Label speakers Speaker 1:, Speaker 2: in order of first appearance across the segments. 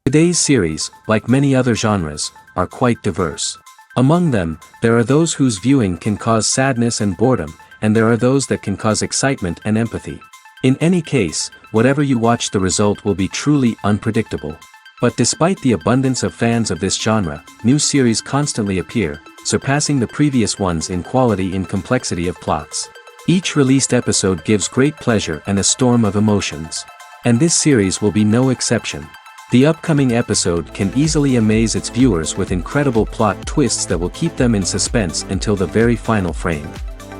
Speaker 1: Today's series, like many other genres, are quite diverse. Among them, there are those whose viewing can cause sadness and boredom, and there are those that can cause excitement and empathy. In any case, whatever you watch, the result will be truly unpredictable. But despite the abundance of fans of this genre, new series constantly appear, surpassing the previous ones in quality and complexity of plots. Each released episode gives great pleasure and a storm of emotions. And this series will be no exception. The upcoming episode can easily amaze its viewers with incredible plot twists that will keep them in suspense until the very final frame.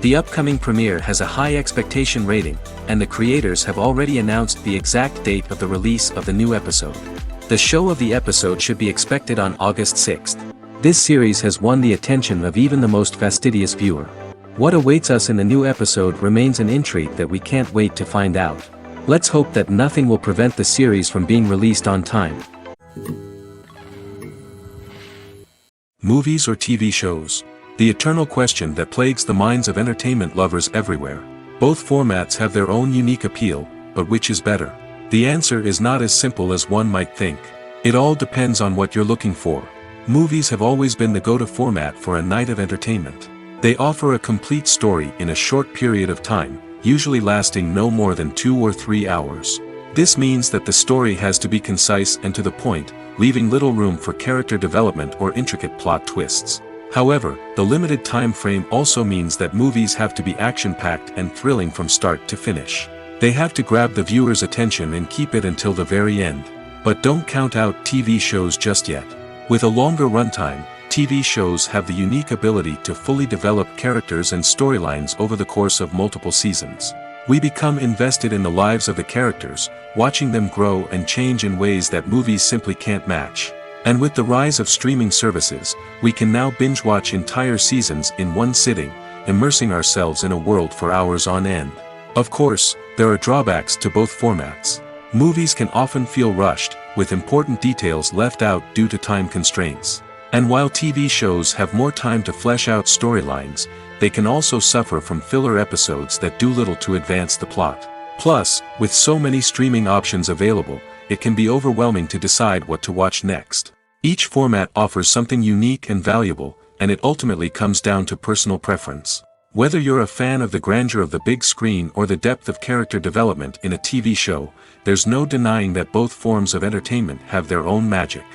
Speaker 1: The upcoming premiere has a high expectation rating, and the creators have already announced the exact date of the release of the new episode. The show of the episode should be expected on August 6th. This series has won the attention of even the most fastidious viewer. What awaits us in the new episode remains an intrigue that we can't wait to find out. Let's hope that nothing will prevent the series from being released on time. Movies or TV shows? The eternal question that plagues the minds of entertainment lovers everywhere. Both formats have their own unique appeal, but which is better? The answer is not as simple as one might think. It all depends on what you're looking for. Movies have always been the go-to format for a night of entertainment. They offer a complete story in a short period of time, usually lasting no more than 2 or 3 hours. This means that the story has to be concise and to the point, leaving little room for character development or intricate plot twists. However, the limited time frame also means that movies have to be action-packed and thrilling from start to finish. They have to grab the viewer's attention and keep it until the very end. But don't count out TV shows just yet. With a longer runtime, TV shows have the unique ability to fully develop characters and storylines over the course of multiple seasons. We become invested in the lives of the characters, watching them grow and change in ways that movies simply can't match. And with the rise of streaming services, we can now binge-watch entire seasons in one sitting, immersing ourselves in a world for hours on end. Of course, there are drawbacks to both formats. Movies can often feel rushed, with important details left out due to time constraints. And while TV shows have more time to flesh out storylines, they can also suffer from filler episodes that do little to advance the plot. Plus, with so many streaming options available, it can be overwhelming to decide what to watch next. Each format offers something unique and valuable, and it ultimately comes down to personal preference. Whether you're a fan of the grandeur of the big screen or the depth of character development in a TV show, there's no denying that both forms of entertainment have their own magic.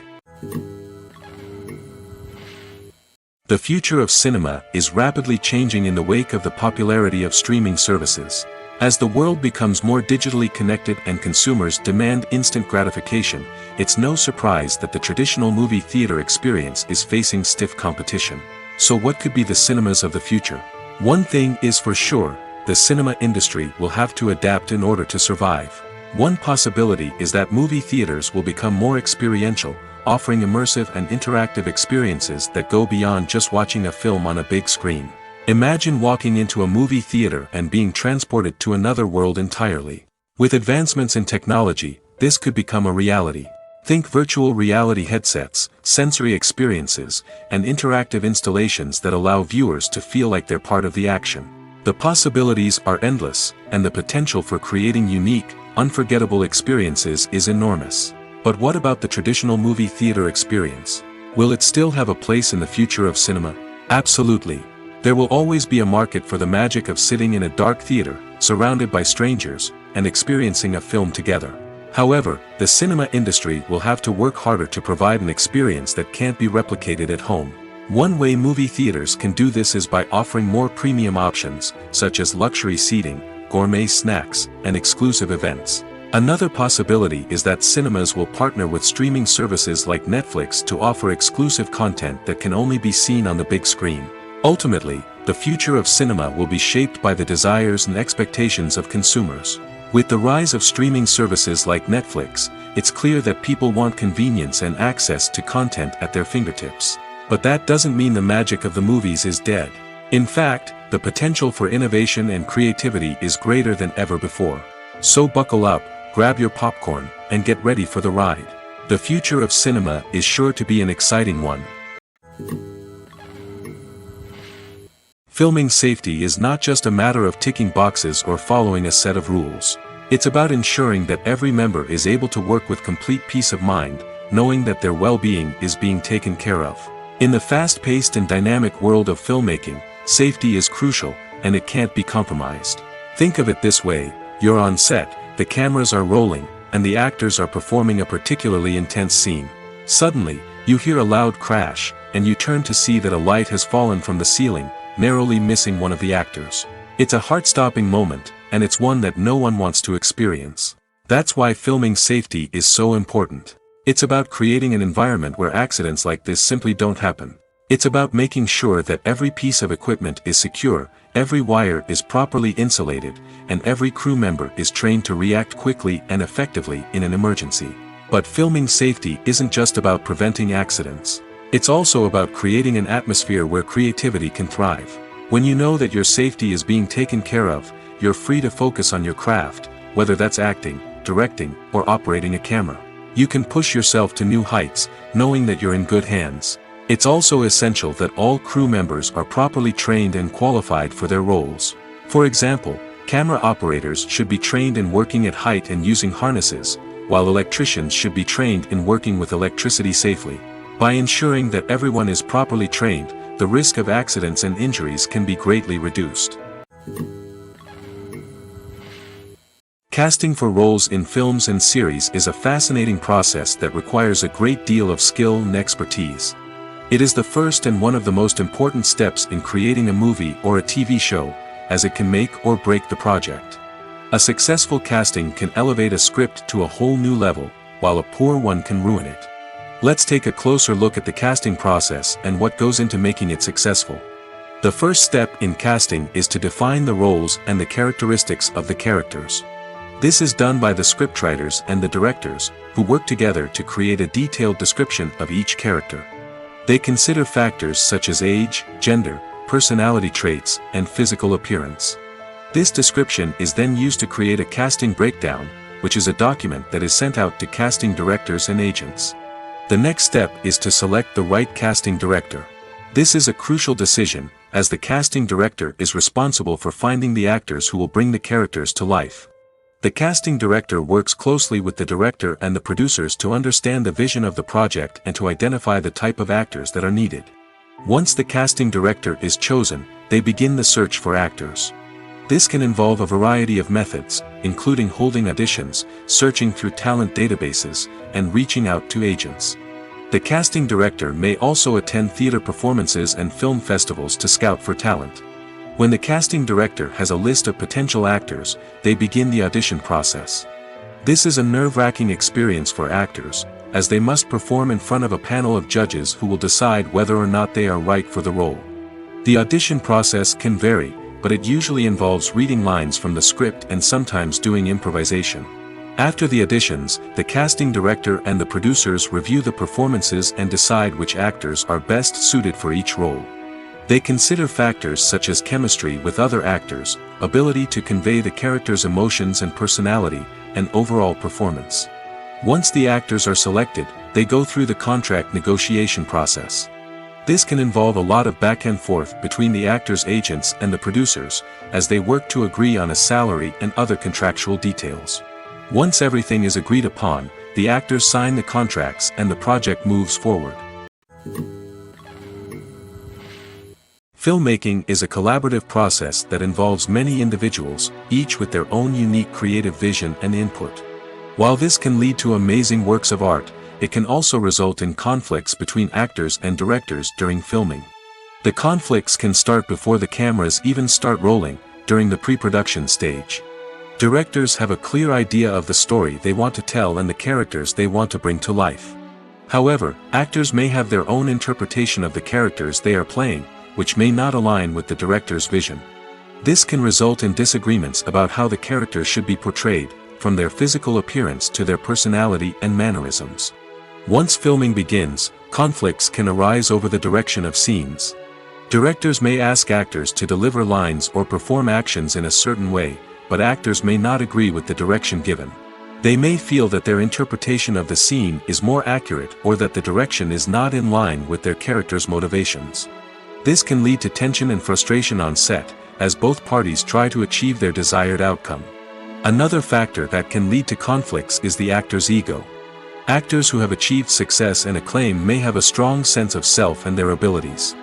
Speaker 1: The future of cinema is rapidly changing in the wake of the popularity of streaming services. As the world becomes more digitally connected and consumers demand instant gratification, it's no surprise that the traditional movie theater experience is facing stiff competition. So what could be the cinemas of the future? One thing is for sure, the cinema industry will have to adapt in order to survive. One possibility is that movie theaters will become more experiential, offering immersive and interactive experiences that go beyond just watching a film on a big screen. Imagine walking into a movie theater and being transported to another world entirely. With advancements in technology, this could become a reality. Think virtual reality headsets, sensory experiences, and interactive installations that allow viewers to feel like they're part of the action. The possibilities are endless, and the potential for creating unique, unforgettable experiences is enormous. But what about the traditional movie theater experience? Will it still have a place in the future of cinema? Absolutely. There will always be a market for the magic of sitting in a dark theater, surrounded by strangers, and experiencing a film together. However, the cinema industry will have to work harder to provide an experience that can't be replicated at home. One way movie theaters can do this is by offering more premium options, such as luxury seating, gourmet snacks, and exclusive events. Another possibility is that cinemas will partner with streaming services like Netflix to offer exclusive content that can only be seen on the big screen. Ultimately, the future of cinema will be shaped by the desires and expectations of consumers. With the rise of streaming services like Netflix, it's clear that people want convenience and access to content at their fingertips. But that doesn't mean the magic of the movies is dead. In fact, the potential for innovation and creativity is greater than ever before. So buckle up, grab your popcorn, and get ready for the ride. The future of cinema is sure to be an exciting one. Filming safety is not just a matter of ticking boxes or following a set of rules. It's about ensuring that every member is able to work with complete peace of mind, knowing that their well-being is being taken care of. In the fast-paced and dynamic world of filmmaking, safety is crucial, and it can't be compromised. Think of it this way: you're on set, the cameras are rolling, and the actors are performing a particularly intense scene. Suddenly, you hear a loud crash, and you turn to see that a light has fallen from the ceiling, narrowly missing one of the actors. It's a heart-stopping moment, and it's one that no one wants to experience. That's why filming safety is so important. It's about creating an environment where accidents like this simply don't happen. It's about making sure that every piece of equipment is secure, every wire is properly insulated, and every crew member is trained to react quickly and effectively in an emergency. But filming safety isn't just about preventing accidents. It's also about creating an atmosphere where creativity can thrive. When you know that your safety is being taken care of, you're free to focus on your craft, whether that's acting, directing, or operating a camera. You can push yourself to new heights, knowing that you're in good hands. It's also essential that all crew members are properly trained and qualified for their roles. For example, camera operators should be trained in working at height and using harnesses, while electricians should be trained in working with electricity safely. By ensuring that everyone is properly trained, the risk of accidents and injuries can be greatly reduced. Casting for roles in films and series is a fascinating process that requires a great deal of skill and expertise. It is the first and one of the most important steps in creating a movie or a TV show, as it can make or break the project. A successful casting can elevate a script to a whole new level, while a poor one can ruin it. Let's take a closer look at the casting process and what goes into making it successful. The first step in casting is to define the roles and the characteristics of the characters. This is done by the scriptwriters and the directors, who work together to create a detailed description of each character. They consider factors such as age, gender, personality traits, and physical appearance. This description is then used to create a casting breakdown, which is a document that is sent out to casting directors and agents. The next step is to select the right casting director. This is a crucial decision, as the casting director is responsible for finding the actors who will bring the characters to life. The casting director works closely with the director and the producers to understand the vision of the project and to identify the type of actors that are needed. Once the casting director is chosen, they begin the search for actors. This can involve a variety of methods, including holding auditions, searching through talent databases, and reaching out to agents. The casting director may also attend theater performances and film festivals to scout for talent. When the casting director has a list of potential actors, they begin the audition process. This is a nerve-wracking experience for actors, as they must perform in front of a panel of judges who will decide whether or not they are right for the role. The audition process can vary, but it usually involves reading lines from the script and sometimes doing improvisation. After the auditions, the casting director and the producers review the performances and decide which actors are best suited for each role. They consider factors such as chemistry with other actors, ability to convey the character's emotions and personality, and overall performance. Once the actors are selected, they go through the contract negotiation process. This can involve a lot of back and forth between the actors' agents and the producers, as they work to agree on a salary and other contractual details. Once everything is agreed upon, the actors sign the contracts and the project moves forward. Filmmaking is a collaborative process that involves many individuals, each with their own unique creative vision and input. While this can lead to amazing works of art, it can also result in conflicts between actors and directors during filming. The conflicts can start before the cameras even start rolling, during the pre-production stage. Directors have a clear idea of the story they want to tell and the characters they want to bring to life. However, actors may have their own interpretation of the characters they are playing, which may not align with the director's vision. This can result in disagreements about how the characters should be portrayed, from their physical appearance to their personality and mannerisms. Once filming begins, conflicts can arise over the direction of scenes. Directors may ask actors to deliver lines or perform actions in a certain way, but actors may not agree with the direction given. They may feel that their interpretation of the scene is more accurate or that the direction is not in line with their character's motivations. This can lead to tension and frustration on set, as both parties try to achieve their desired outcome. Another factor that can lead to conflicts is the actor's ego. Actors who have achieved success and acclaim may have a strong sense of self and their abilities.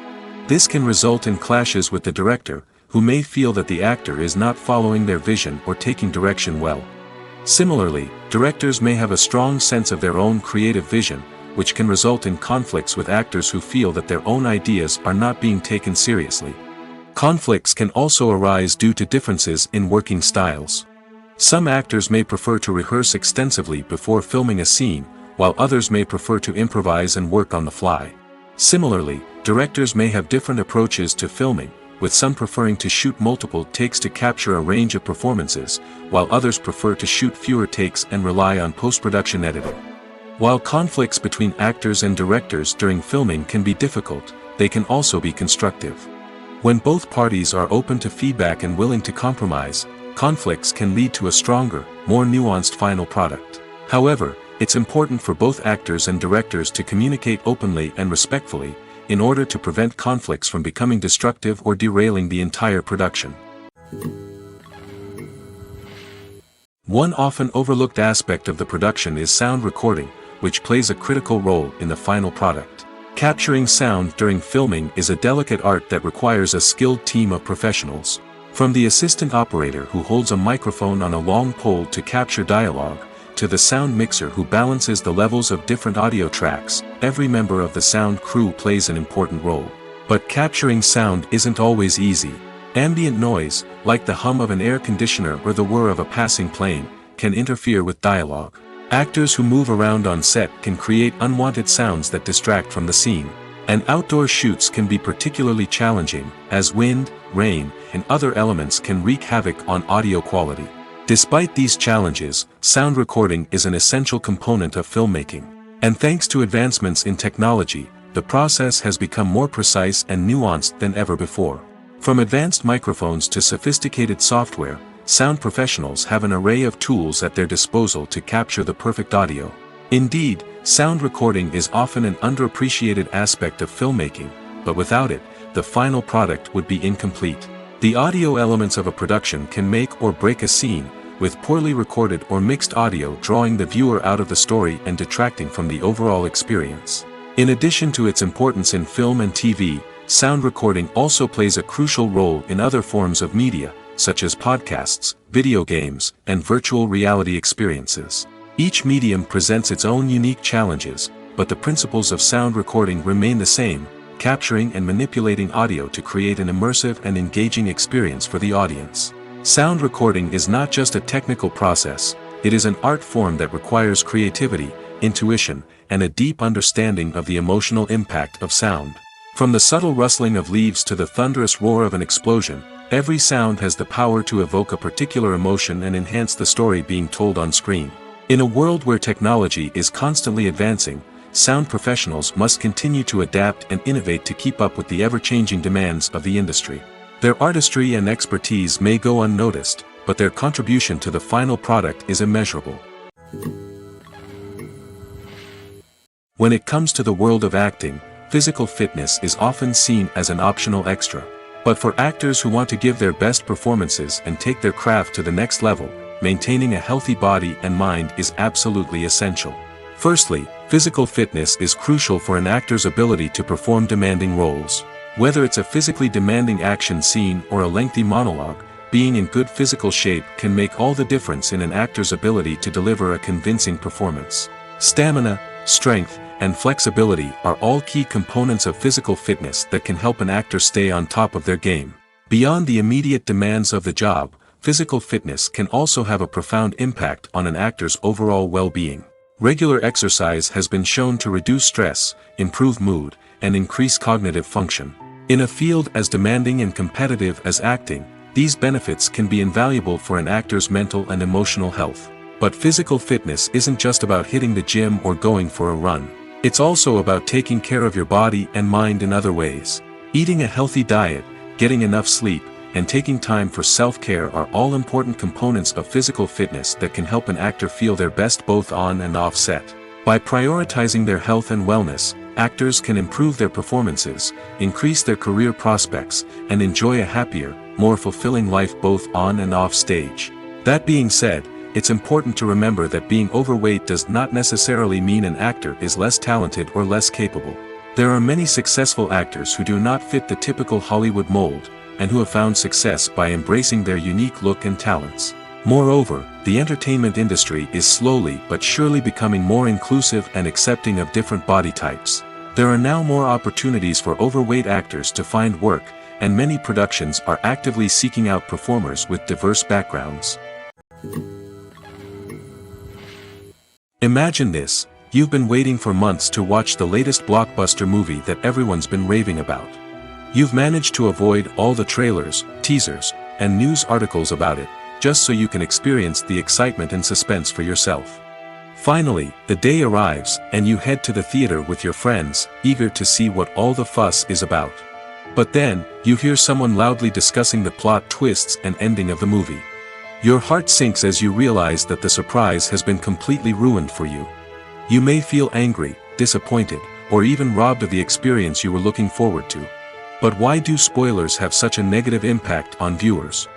Speaker 1: This can result in clashes with the director, who may feel that the actor is not following their vision or taking direction well. Similarly, directors may have a strong sense of their own creative vision, which can result in conflicts with actors who feel that their own ideas are not being taken seriously. Conflicts can also arise due to differences in working styles. Some actors may prefer to rehearse extensively before filming a scene, while others may prefer to improvise and work on the fly. Similarly, directors may have different approaches to filming, with some preferring to shoot multiple takes to capture a range of performances, while others prefer to shoot fewer takes and rely on post-production editing. While conflicts between actors and directors during filming can be difficult, they can also be constructive. When both parties are open to feedback and willing to compromise, conflicts can lead to a stronger, more nuanced final product. However, it's important for both actors and directors to communicate openly and respectfully, in order to prevent conflicts from becoming destructive or derailing the entire production. One often overlooked aspect of the production is sound recording, which plays a critical role in the final product. Capturing sound during filming is a delicate art that requires a skilled team of professionals. From the assistant operator who holds a microphone on a long pole to capture dialogue, to the sound mixer who balances the levels of different audio tracks, every member of the sound crew plays an important role. But capturing sound isn't always easy. Ambient noise, like the hum of an air conditioner or the whir of a passing plane, can interfere with dialogue. Actors who move around on set can create unwanted sounds that distract from the scene. And outdoor shoots can be particularly challenging, as wind, rain, and other elements can wreak havoc on audio quality. Despite these challenges, sound recording is an essential component of filmmaking. And thanks to advancements in technology, the process has become more precise and nuanced than ever before. From advanced microphones to sophisticated software, sound professionals have an array of tools at their disposal to capture the perfect audio. Indeed, sound recording is often an underappreciated aspect of filmmaking, but without it, the final product would be incomplete. The audio elements of a production can make or break a scene, with poorly recorded or mixed audio drawing the viewer out of the story and detracting from the overall experience. In addition to its importance in film and TV, sound recording also plays a crucial role in other forms of media, such as podcasts, video games, and virtual reality experiences. Each medium presents its own unique challenges, but the principles of sound recording remain the same: capturing and manipulating audio to create an immersive and engaging experience for the audience. Sound recording is not just a technical process, it is an art form that requires creativity, intuition, and a deep understanding of the emotional impact of sound. From the subtle rustling of leaves to the thunderous roar of an explosion, every sound has the power to evoke a particular emotion and enhance the story being told on screen. In a world where technology is constantly advancing, sound professionals must continue to adapt and innovate to keep up with the ever-changing demands of the industry. Their artistry and expertise may go unnoticed, but their contribution to the final product is immeasurable. When it comes to the world of acting, physical fitness is often seen as an optional extra. But for actors who want to give their best performances and take their craft to the next level, maintaining a healthy body and mind is absolutely essential. Firstly, physical fitness is crucial for an actor's ability to perform demanding roles. Whether it's a physically demanding action scene or a lengthy monologue, being in good physical shape can make all the difference in an actor's ability to deliver a convincing performance. Stamina, strength, and flexibility are all key components of physical fitness that can help an actor stay on top of their game. Beyond the immediate demands of the job, physical fitness can also have a profound impact on an actor's overall well-being. Regular exercise has been shown to reduce stress, improve mood, and increase cognitive function. In a field as demanding and competitive as acting, these benefits can be invaluable for an actor's mental and emotional health. But physical fitness isn't just about hitting the gym or going for a run. It's also about taking care of your body and mind in other ways. Eating a healthy diet, getting enough sleep, and taking time for self-care are all important components of physical fitness that can help an actor feel their best both on and off set. By prioritizing their health and wellness, actors can improve their performances, increase their career prospects, and enjoy a happier, more fulfilling life both on and off stage. That being said, it's important to remember that being overweight does not necessarily mean an actor is less talented or less capable. There are many successful actors who do not fit the typical Hollywood mold, and who have found success by embracing their unique look and talents. Moreover, the entertainment industry is slowly but surely becoming more inclusive and accepting of different body types. There are now more opportunities for overweight actors to find work, and many productions are actively seeking out performers with diverse backgrounds. Imagine this: you've been waiting for months to watch the latest blockbuster movie that everyone's been raving about. You've managed to avoid all the trailers, teasers, and news articles about it, just so you can experience the excitement and suspense for yourself. Finally, the day arrives, and you head to the theater with your friends, eager to see what all the fuss is about. But then, you hear someone loudly discussing the plot twists and ending of the movie. Your heart sinks as you realize that the surprise has been completely ruined for you. You may feel angry, disappointed, or even robbed of the experience you were looking forward to. But why do spoilers have such a negative impact on viewers?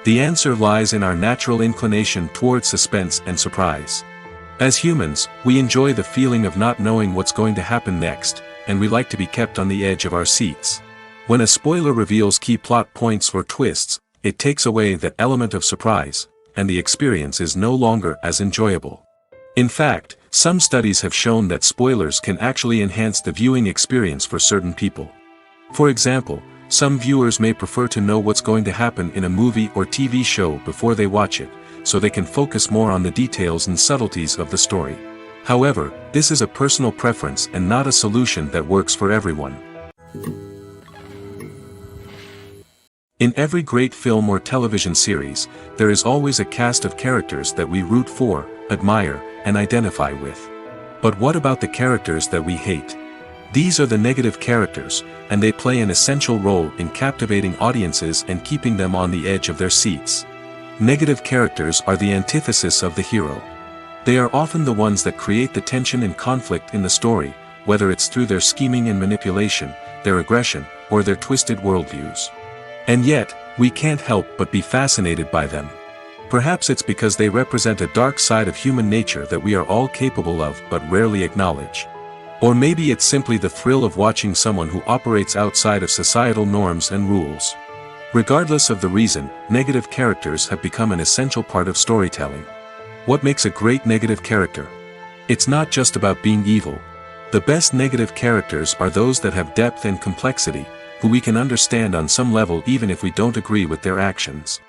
Speaker 1: The answer lies in our natural inclination towards suspense and surprise. As humans, we enjoy the feeling of not knowing what's going to happen next, and we like to be kept on the edge of our seats. When a spoiler reveals key plot points or twists, it takes away that element of surprise, and the experience is no longer as enjoyable. In fact, some studies have shown that spoilers can actually enhance the viewing experience for certain people. For example, some viewers may prefer to know what's going to happen in a movie or TV show before they watch it, so they can focus more on the details and subtleties of the story. However, this is a personal preference and not a solution that works for everyone. In every great film or television series, there is always a cast of characters that we root for, admire, and identify with. But what about the characters that we hate? These are the negative characters, and they play an essential role in captivating audiences and keeping them on the edge of their seats. Negative characters are the antithesis of the hero. They are often the ones that create the tension and conflict in the story, whether it's through their scheming and manipulation, their aggression, or their twisted worldviews. And yet, we can't help but be fascinated by them. Perhaps it's because they represent a dark side of human nature that we are all capable of but rarely acknowledge. Or maybe it's simply the thrill of watching someone who operates outside of societal norms and rules. Regardless of the reason, negative characters have become an essential part of storytelling. What makes a great negative character? It's not just about being evil. The best negative characters are those that have depth and complexity, who we can understand on some level even if we don't agree with their actions.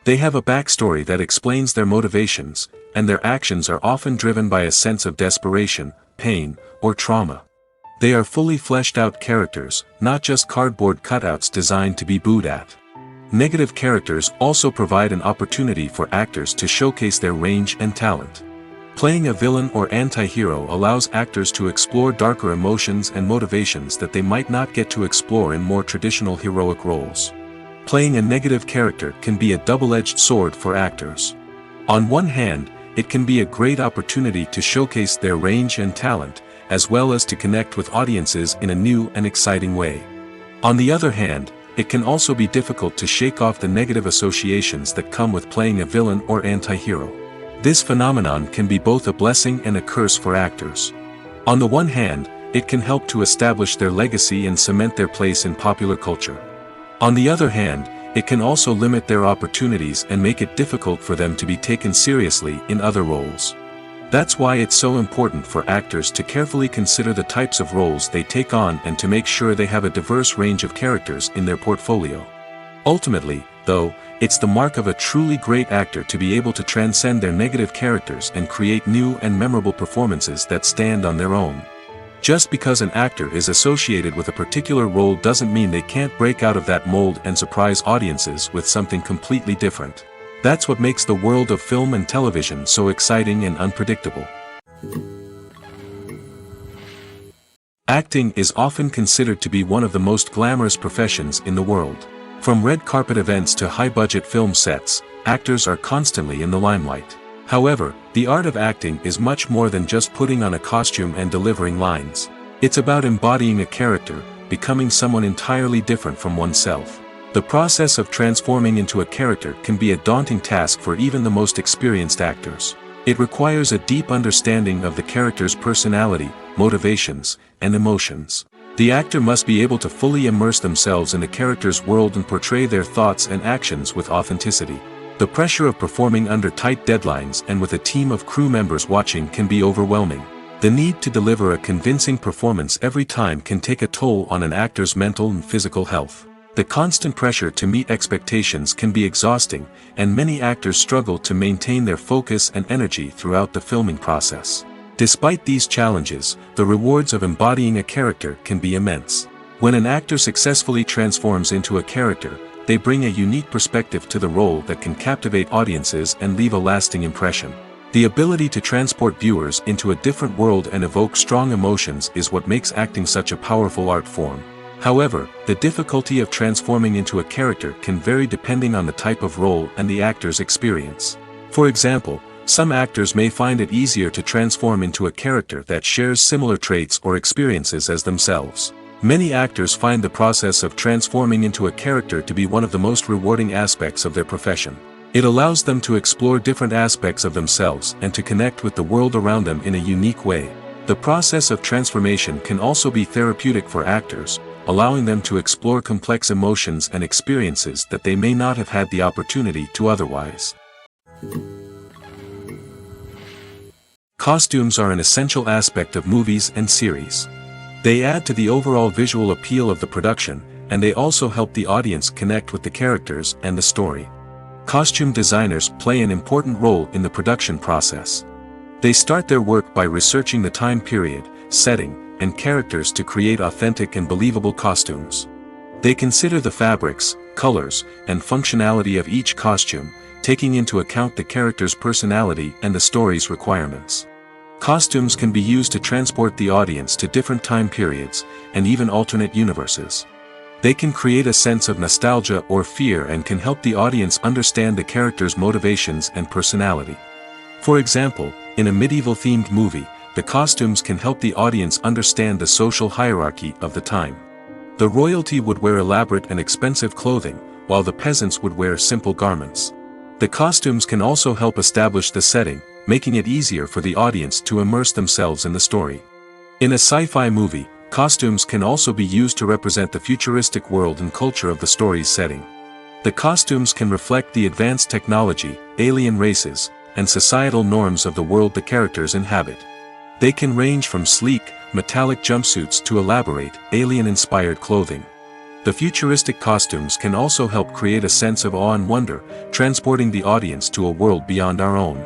Speaker 1: They have a backstory that explains their motivations, and their actions are often driven by a sense of desperation, pain, or trauma. They are fully fleshed out characters, not just cardboard cutouts designed to be booed at. Negative characters also provide an opportunity for actors to showcase their range and talent. Playing a villain or anti-hero allows actors to explore darker emotions and motivations that they might not get to explore in more traditional heroic roles. Playing a negative character can be a double-edged sword for actors. On one hand, it can be a great opportunity to showcase their range and talent, as well as to connect with audiences in a new and exciting way. On the other hand, it can also be difficult to shake off the negative associations that come with playing a villain or anti-hero. This phenomenon can be both a blessing and a curse for actors. On the one hand, it can help to establish their legacy and cement their place in popular culture. On the other hand, it can also limit their opportunities and make it difficult for them to be taken seriously in other roles. That's why it's so important for actors to carefully consider the types of roles they take on and to make sure they have a diverse range of characters in their portfolio. Ultimately, though, it's the mark of a truly great actor to be able to transcend their negative characters and create new and memorable performances that stand on their own. Just because an actor is associated with a particular role doesn't mean they can't break out of that mold and surprise audiences with something completely different. That's what makes the world of film and television so exciting and unpredictable. Acting is often considered to be one of the most glamorous professions in the world. From red carpet events to high-budget film sets, actors are constantly in the limelight. However, the art of acting is much more than just putting on a costume and delivering lines. It's about embodying a character, becoming someone entirely different from oneself. The process of transforming into a character can be a daunting task for even the most experienced actors. It requires a deep understanding of the character's personality, motivations, and emotions. The actor must be able to fully immerse themselves in the character's world and portray their thoughts and actions with authenticity. The pressure of performing under tight deadlines and with a team of crew members watching can be overwhelming. The need to deliver a convincing performance every time can take a toll on an actor's mental and physical health. The constant pressure to meet expectations can be exhausting, and many actors struggle to maintain their focus and energy throughout the filming process. Despite these challenges, the rewards of embodying a character can be immense. When an actor successfully transforms into a character, they bring a unique perspective to the role that can captivate audiences and leave a lasting impression. The ability to transport viewers into a different world and evoke strong emotions is what makes acting such a powerful art form. However, the difficulty of transforming into a character can vary depending on the type of role and the actor's experience. For example, some actors may find it easier to transform into a character that shares similar traits or experiences as themselves. Many actors find the process of transforming into a character to be one of the most rewarding aspects of their profession. It allows them to explore different aspects of themselves and to connect with the world around them in a unique way. The process of transformation can also be therapeutic for actors, allowing them to explore complex emotions and experiences that they may not have had the opportunity to otherwise. Costumes are an essential aspect of movies and series. They add to the overall visual appeal of the production, and they also help the audience connect with the characters and the story. Costume designers play an important role in the production process. They start their work by researching the time period, setting, and characters to create authentic and believable costumes. They consider the fabrics, colors, and functionality of each costume, taking into account the character's personality and the story's requirements. Costumes can be used to transport the audience to different time periods, and even alternate universes. They can create a sense of nostalgia or fear and can help the audience understand the character's motivations and personality. For example, in a medieval-themed movie, the costumes can help the audience understand the social hierarchy of the time. The royalty would wear elaborate and expensive clothing, while the peasants would wear simple garments. The costumes can also help establish the setting, making it easier for the audience to immerse themselves in the story. In a sci-fi movie, costumes can also be used to represent the futuristic world and culture of the story's setting. The costumes can reflect the advanced technology, alien races, and societal norms of the world the characters inhabit. They can range from sleek, metallic jumpsuits to elaborate, alien-inspired clothing. The futuristic costumes can also help create a sense of awe and wonder, transporting the audience to a world beyond our own.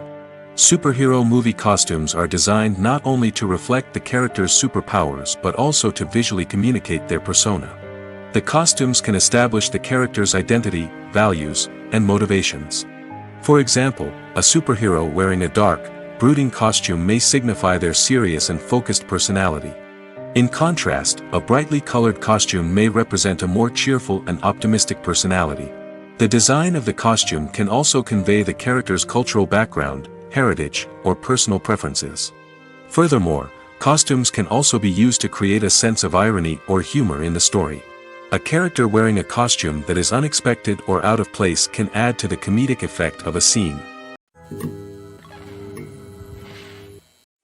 Speaker 1: Superhero movie costumes are designed not only to reflect the character's superpowers but also to visually communicate their persona. The costumes can establish the character's identity, values, and motivations. For example, a superhero wearing a dark, brooding costume may signify their serious and focused personality. In contrast, a brightly colored costume may represent a more cheerful and optimistic personality. The design of the costume can also convey the character's cultural background, heritage, or personal preferences. Furthermore, costumes can also be used to create a sense of irony or humor in the story. A character wearing a costume that is unexpected or out of place can add to the comedic effect of a scene.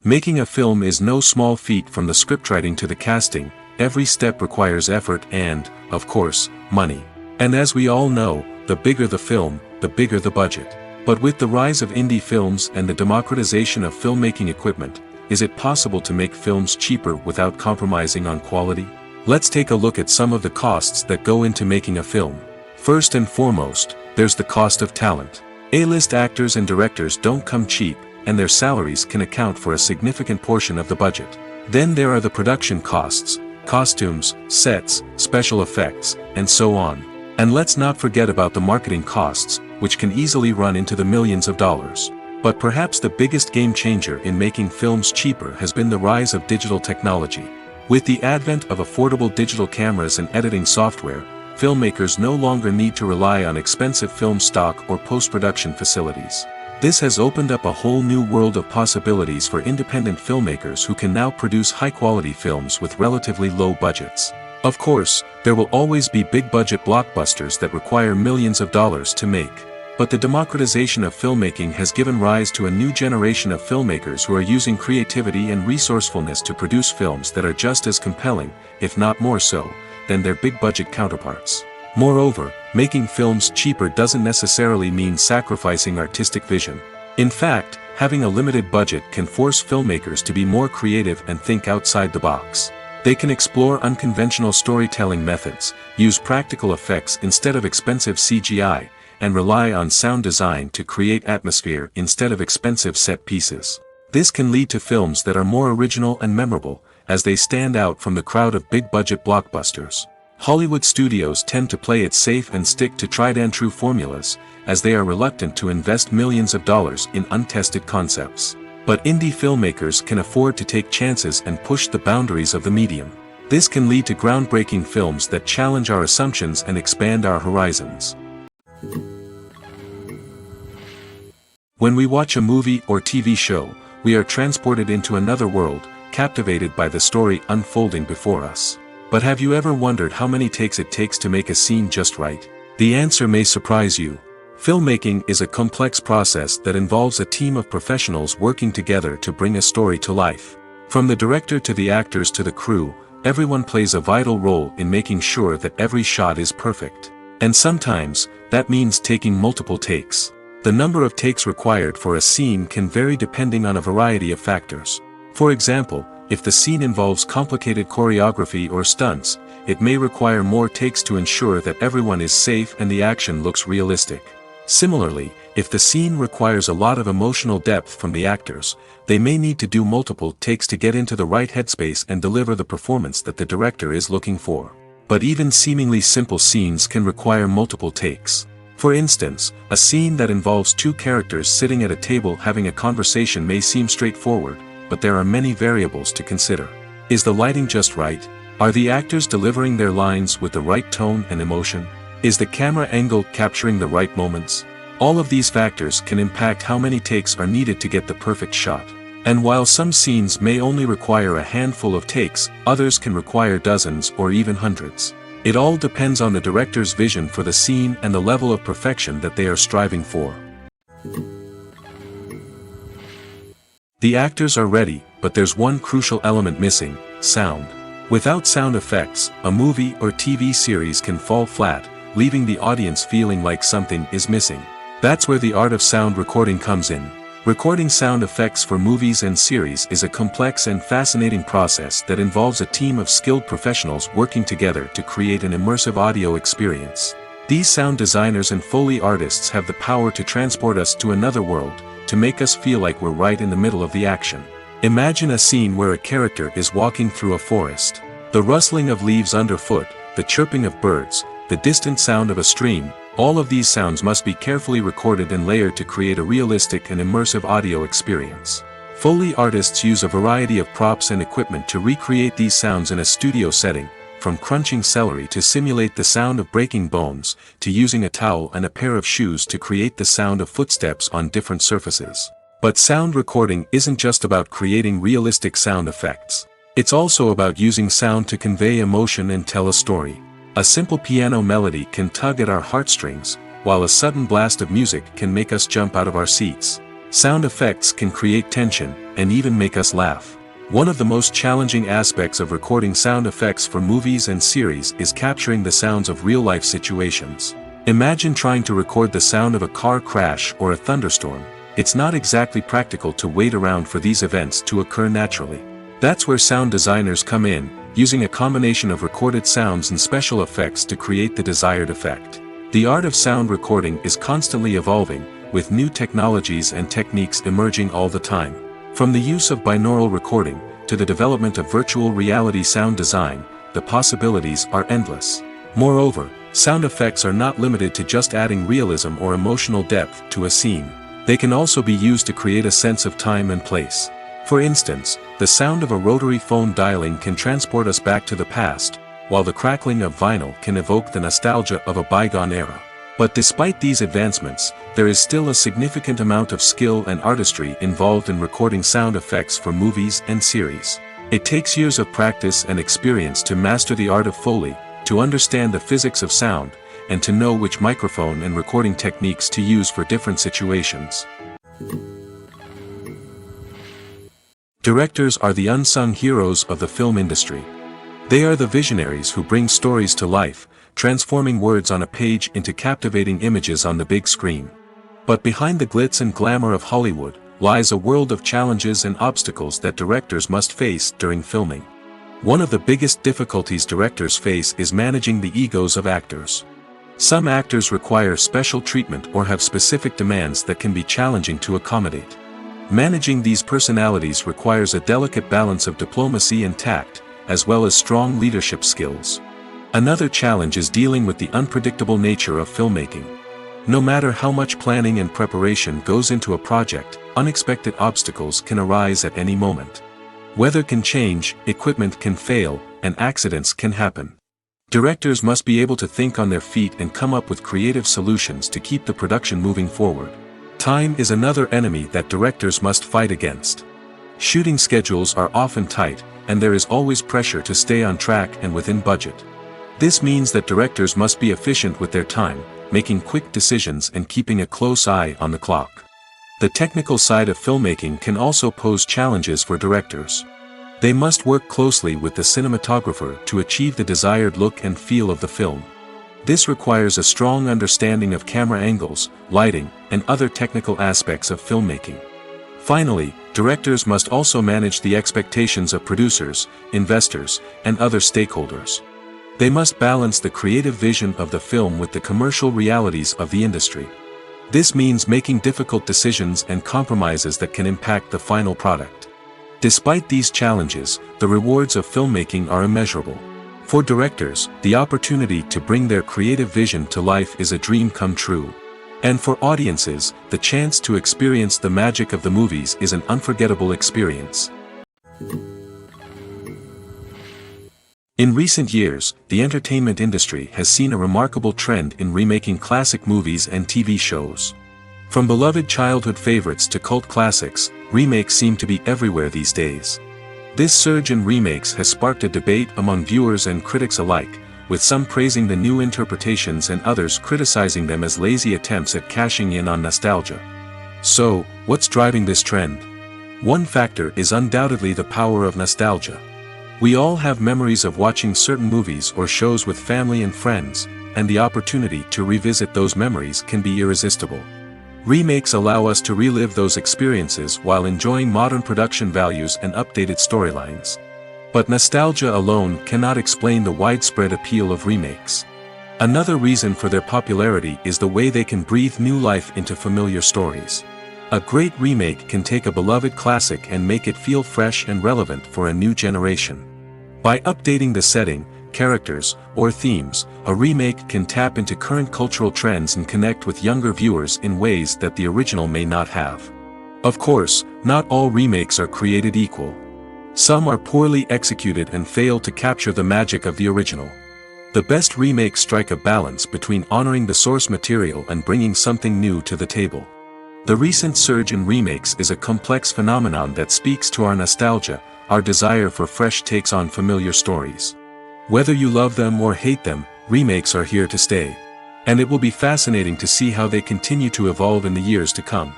Speaker 1: Making a film is no small feat. From the scriptwriting to the casting, every step requires effort and, of course, money. And as we all know, the bigger the film, the bigger the budget. But with the rise of indie films and the democratization of filmmaking equipment, is it possible to make films cheaper without compromising on quality? Let's take a look at some of the costs that go into making a film. First and foremost, there's the cost of talent. A-list actors and directors don't come cheap, and their salaries can account for a significant portion of the budget. Then there are the production costs, costumes, sets, special effects, and so on. And let's not forget about the marketing costs, which can easily run into the millions of dollars. But perhaps the biggest game changer in making films cheaper has been the rise of digital technology. With the advent of affordable digital cameras and editing software, filmmakers no longer need to rely on expensive film stock or post-production facilities. This has opened up a whole new world of possibilities for independent filmmakers who can now produce high-quality films with relatively low budgets. Of course, there will always be big-budget blockbusters that require millions of dollars to make. But the democratization of filmmaking has given rise to a new generation of filmmakers who are using creativity and resourcefulness to produce films that are just as compelling, if not more so, than their big-budget counterparts. Moreover, making films cheaper doesn't necessarily mean sacrificing artistic vision. In fact, having a limited budget can force filmmakers to be more creative and think outside the box. They can explore unconventional storytelling methods, use practical effects instead of expensive CGI, and rely on sound design to create atmosphere instead of expensive set pieces. This can lead to films that are more original and memorable, as they stand out from the crowd of big-budget blockbusters. Hollywood studios tend to play it safe and stick to tried-and-true formulas, as they are reluctant to invest millions of dollars in untested concepts. But indie filmmakers can afford to take chances and push the boundaries of the medium. This can lead to groundbreaking films that challenge our assumptions and expand our horizons. When we watch a movie or TV show, we are transported into another world, captivated by the story unfolding before us. But have you ever wondered how many takes it takes to make a scene just right? The answer may surprise you. Filmmaking is a complex process that involves a team of professionals working together to bring a story to life. From the director to the actors to the crew, everyone plays a vital role in making sure that every shot is perfect. And sometimes, that means taking multiple takes. The number of takes required for a scene can vary depending on a variety of factors. For example, if the scene involves complicated choreography or stunts, it may require more takes to ensure that everyone is safe and the action looks realistic. Similarly, if the scene requires a lot of emotional depth from the actors, they may need to do multiple takes to get into the right headspace and deliver the performance that the director is looking for. But even seemingly simple scenes can require multiple takes. For instance, a scene that involves two characters sitting at a table having a conversation may seem straightforward, but there are many variables to consider. Is the lighting just right? Are the actors delivering their lines with the right tone and emotion? Is the camera angle capturing the right moments? All of these factors can impact how many takes are needed to get the perfect shot. And while some scenes may only require a handful of takes, others can require dozens or even hundreds. It all depends on the director's vision for the scene and the level of perfection that they are striving for. The actors are ready, but there's one crucial element missing: sound. Without sound effects, a movie or TV series can fall flat, leaving the audience feeling like something is missing. That's where the art of sound recording comes in. Recording sound effects for movies and series is a complex and fascinating process that involves a team of skilled professionals working together to create an immersive audio experience. These sound designers and Foley artists have the power to transport us to another world, to make us feel like we're right in the middle of the action. Imagine a scene where a character is walking through a forest. The rustling of leaves underfoot, the chirping of birds, the distant sound of a stream, all of these sounds must be carefully recorded and layered to create a realistic and immersive audio experience. Foley artists use a variety of props and equipment to recreate these sounds in a studio setting, from crunching celery to simulate the sound of breaking bones, to using a towel and a pair of shoes to create the sound of footsteps on different surfaces. But sound recording isn't just about creating realistic sound effects. It's also about using sound to convey emotion and tell a story. A simple piano melody can tug at our heartstrings, while a sudden blast of music can make us jump out of our seats. Sound effects can create tension, and even make us laugh. One of the most challenging aspects of recording sound effects for movies and series is capturing the sounds of real-life situations. Imagine trying to record the sound of a car crash or a thunderstorm. It's not exactly practical to wait around for these events to occur naturally. That's where sound designers come in, using a combination of recorded sounds and special effects to create the desired effect. The art of sound recording is constantly evolving, with new technologies and techniques emerging all the time. From the use of binaural recording, to the development of virtual reality sound design, the possibilities are endless. Moreover, sound effects are not limited to just adding realism or emotional depth to a scene. They can also be used to create a sense of time and place. For instance, the sound of a rotary phone dialing can transport us back to the past, while the crackling of vinyl can evoke the nostalgia of a bygone era. But despite these advancements, there is still a significant amount of skill and artistry involved in recording sound effects for movies and series. It takes years of practice and experience to master the art of Foley, to understand the physics of sound, and to know which microphone and recording techniques to use for different situations. Directors are the unsung heroes of the film industry. They are the visionaries who bring stories to life, transforming words on a page into captivating images on the big screen. But behind the glitz and glamour of Hollywood, lies a world of challenges and obstacles that directors must face during filming. One of the biggest difficulties directors face is managing the egos of actors. Some actors require special treatment or have specific demands that can be challenging to accommodate. Managing these personalities requires a delicate balance of diplomacy and tact, as well as strong leadership skills. Another challenge is dealing with the unpredictable nature of filmmaking. No matter how much planning and preparation goes into a project, unexpected obstacles can arise at any moment. Weather can change, equipment can fail, and accidents can happen. Directors must be able to think on their feet and come up with creative solutions to keep the production moving forward. Time is another enemy that directors must fight against. Shooting schedules are often tight, and there is always pressure to stay on track and within budget. This means that directors must be efficient with their time, making quick decisions and keeping a close eye on the clock. The technical side of filmmaking can also pose challenges for directors. They must work closely with the cinematographer to achieve the desired look and feel of the film. This requires a strong understanding of camera angles, lighting, and other technical aspects of filmmaking. Finally, directors must also manage the expectations of producers, investors, and other stakeholders. They must balance the creative vision of the film with the commercial realities of the industry. This means making difficult decisions and compromises that can impact the final product. Despite these challenges, the rewards of filmmaking are immeasurable. For directors, the opportunity to bring their creative vision to life is a dream come true. And for audiences, the chance to experience the magic of the movies is an unforgettable experience. In recent years, the entertainment industry has seen a remarkable trend in remaking classic movies and TV shows. From beloved childhood favorites to cult classics, remakes seem to be everywhere these days. This surge in remakes has sparked a debate among viewers and critics alike, with some praising the new interpretations and others criticizing them as lazy attempts at cashing in on nostalgia. So, what's driving this trend? One factor is undoubtedly the power of nostalgia. We all have memories of watching certain movies or shows with family and friends, and the opportunity to revisit those memories can be irresistible. Remakes allow us to relive those experiences while enjoying modern production values and updated storylines. But nostalgia alone cannot explain the widespread appeal of remakes. Another reason for their popularity is the way they can breathe new life into familiar stories. A great remake can take a beloved classic and make it feel fresh and relevant for a new generation. By updating the setting, characters, or themes, a remake can tap into current cultural trends and connect with younger viewers in ways that the original may not have. Of course, not all remakes are created equal. Some are poorly executed and fail to capture the magic of the original. The best remakes strike a balance between honoring the source material and bringing something new to the table. The recent surge in remakes is a complex phenomenon that speaks to our nostalgia, our desire for fresh takes on familiar stories. Whether you love them or hate them, remakes are here to stay. And it will be fascinating to see how they continue to evolve in the years to come.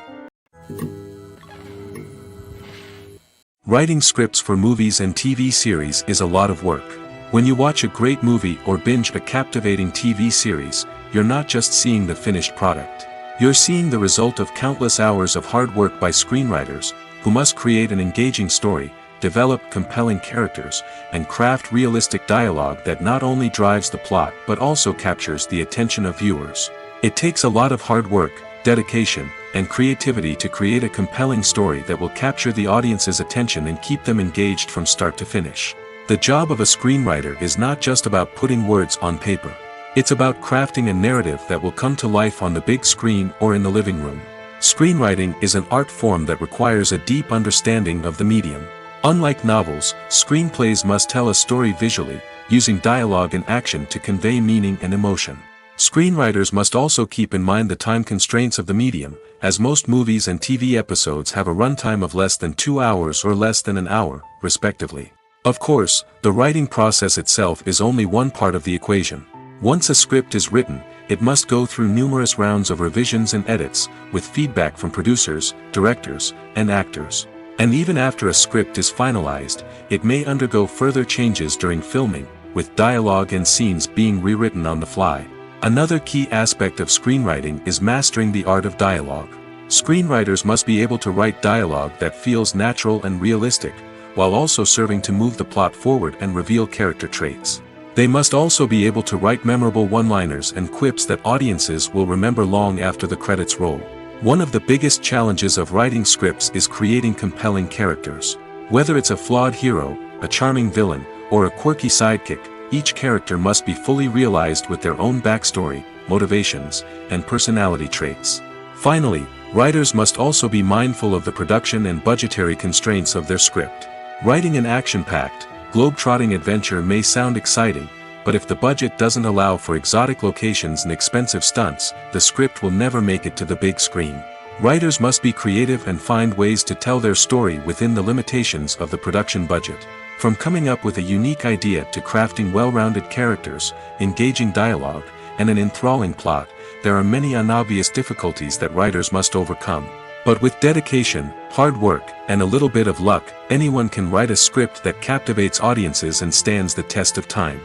Speaker 1: Writing scripts for movies and TV series is a lot of work. When you watch a great movie or binge a captivating TV series, you're not just seeing the finished product. You're seeing the result of countless hours of hard work by screenwriters, who must create an engaging story, develop compelling characters, and craft realistic dialogue that not only drives the plot but also captures the attention of viewers. It takes a lot of hard work, dedication, and creativity to create a compelling story that will capture the audience's attention and keep them engaged from start to finish. The job of a screenwriter is not just about putting words on paper. It's about crafting a narrative that will come to life on the big screen or in the living room. Screenwriting is an art form that requires a deep understanding of the medium. Unlike novels, screenplays must tell a story visually, using dialogue and action to convey meaning and emotion. Screenwriters must also keep in mind the time constraints of the medium, as most movies and TV episodes have a runtime of less than 2 hours or less than an hour, respectively. Of course, the writing process itself is only one part of the equation. Once a script is written, it must go through numerous rounds of revisions and edits, with feedback from producers, directors, and actors. And even after a script is finalized, it may undergo further changes during filming, with dialogue and scenes being rewritten on the fly. Another key aspect of screenwriting is mastering the art of dialogue. Screenwriters must be able to write dialogue that feels natural and realistic, while also serving to move the plot forward and reveal character traits. They must also be able to write memorable one-liners and quips that audiences will remember long after the credits roll. One of the biggest challenges of writing scripts is creating compelling characters. Whether it's a flawed hero, a charming villain, or a quirky sidekick, each character must be fully realized with their own backstory, motivations, and personality traits. Finally, writers must also be mindful of the production and budgetary constraints of their script. Writing an action-packed, globe-trotting adventure may sound exciting, but if the budget doesn't allow for exotic locations and expensive stunts, the script will never make it to the big screen. Writers must be creative and find ways to tell their story within the limitations of the production budget. From coming up with a unique idea to crafting well-rounded characters, engaging dialogue, and an enthralling plot, there are many unobvious difficulties that writers must overcome. But with dedication, hard work, and a little bit of luck, anyone can write a script that captivates audiences and stands the test of time.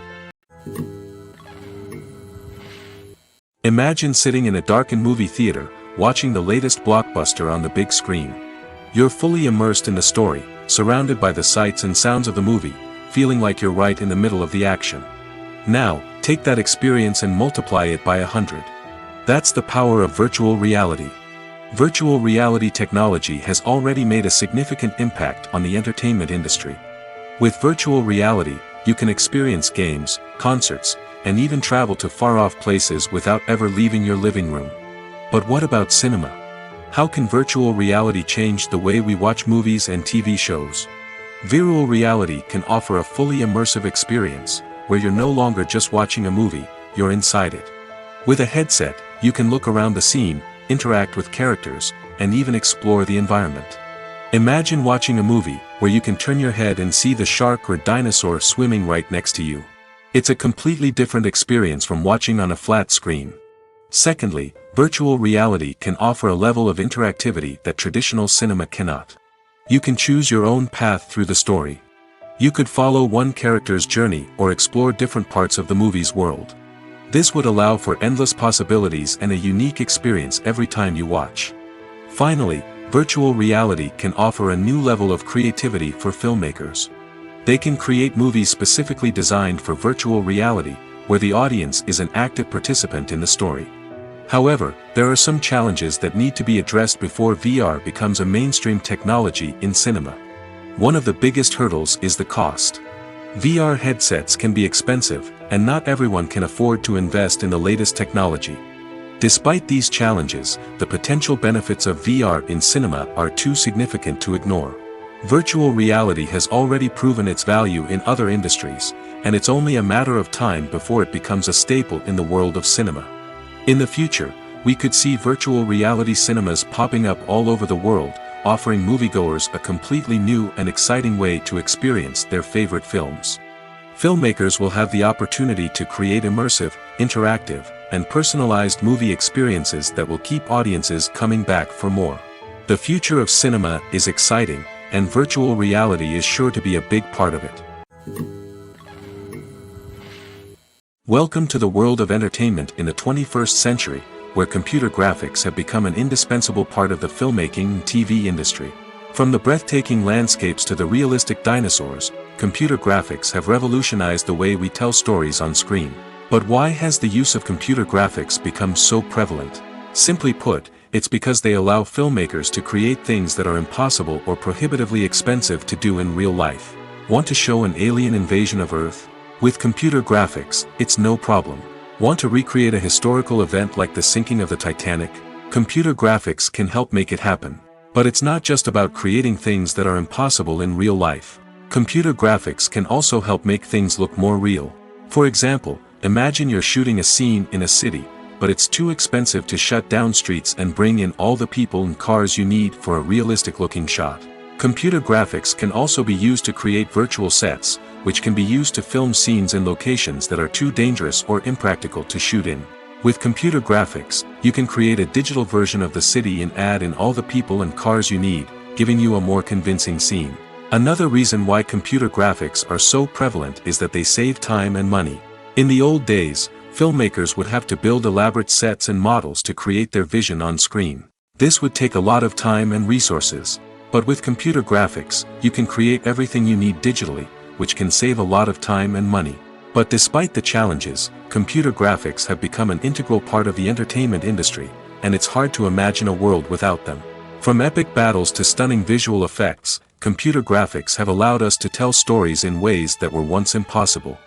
Speaker 1: Imagine sitting in a darkened movie theater, watching the latest blockbuster on the big screen. You're fully immersed in the story, surrounded by the sights and sounds of the movie, feeling like you're right in the middle of the action. Now, take that experience and multiply it by 100. That's the power of virtual reality. Virtual reality technology has already made a significant impact on the entertainment industry. With virtual reality, you can experience games, concerts, and even travel to far-off places without ever leaving your living room. But what about cinema? How can virtual reality change the way we watch movies and TV shows? Virtual reality can offer a fully immersive experience, where you're no longer just watching a movie, you're inside it. With a headset, you can look around the scene, interact with characters, and even explore the environment. Imagine watching a movie where you can turn your head and see the shark or dinosaur swimming right next to you. It's a completely different experience from watching on a flat screen. Secondly, virtual reality can offer a level of interactivity that traditional cinema cannot. You can choose your own path through the story. You could follow one character's journey or explore different parts of the movie's world. This would allow for endless possibilities and a unique experience every time you watch. Finally, virtual reality can offer a new level of creativity for filmmakers. They can create movies specifically designed for virtual reality, where the audience is an active participant in the story. However, there are some challenges that need to be addressed before VR becomes a mainstream technology in cinema. One of the biggest hurdles is the cost. VR headsets can be expensive, and not everyone can afford to invest in the latest technology. Despite these challenges, the potential benefits of VR in cinema are too significant to ignore. Virtual reality has already proven its value in other industries, and it's only a matter of time before it becomes a staple in the world of cinema. In the future, we could see virtual reality cinemas popping up all over the world, offering moviegoers a completely new and exciting way to experience their favorite films. Filmmakers will have the opportunity to create immersive, interactive, and personalized movie experiences that will keep audiences coming back for more. The future of cinema is exciting, and virtual reality is sure to be a big part of it. Welcome to the world of entertainment in the 21st century, where computer graphics have become an indispensable part of the filmmaking and TV industry. From the breathtaking landscapes to the realistic dinosaurs, computer graphics have revolutionized the way we tell stories on screen. But why has the use of computer graphics become so prevalent? Simply put, it's because they allow filmmakers to create things that are impossible or prohibitively expensive to do in real life. Want to show an alien invasion of Earth? With computer graphics, it's no problem. Want to recreate a historical event like the sinking of the Titanic? Computer graphics can help make it happen. But it's not just about creating things that are impossible in real life. Computer graphics can also help make things look more real. For example, imagine you're shooting a scene in a city, but it's too expensive to shut down streets and bring in all the people and cars you need for a realistic-looking shot. Computer graphics can also be used to create virtual sets, which can be used to film scenes in locations that are too dangerous or impractical to shoot in. With computer graphics, you can create a digital version of the city and add in all the people and cars you need, giving you a more convincing scene. Another reason why computer graphics are so prevalent is that they save time and money. In the old days, filmmakers would have to build elaborate sets and models to create their vision on screen. This would take a lot of time and resources. But with computer graphics, you can create everything you need digitally, which can save a lot of time and money. But despite the challenges, computer graphics have become an integral part of the entertainment industry, and it's hard to imagine a world without them. From epic battles to stunning visual effects, computer graphics have allowed us to tell stories in ways that were once impossible.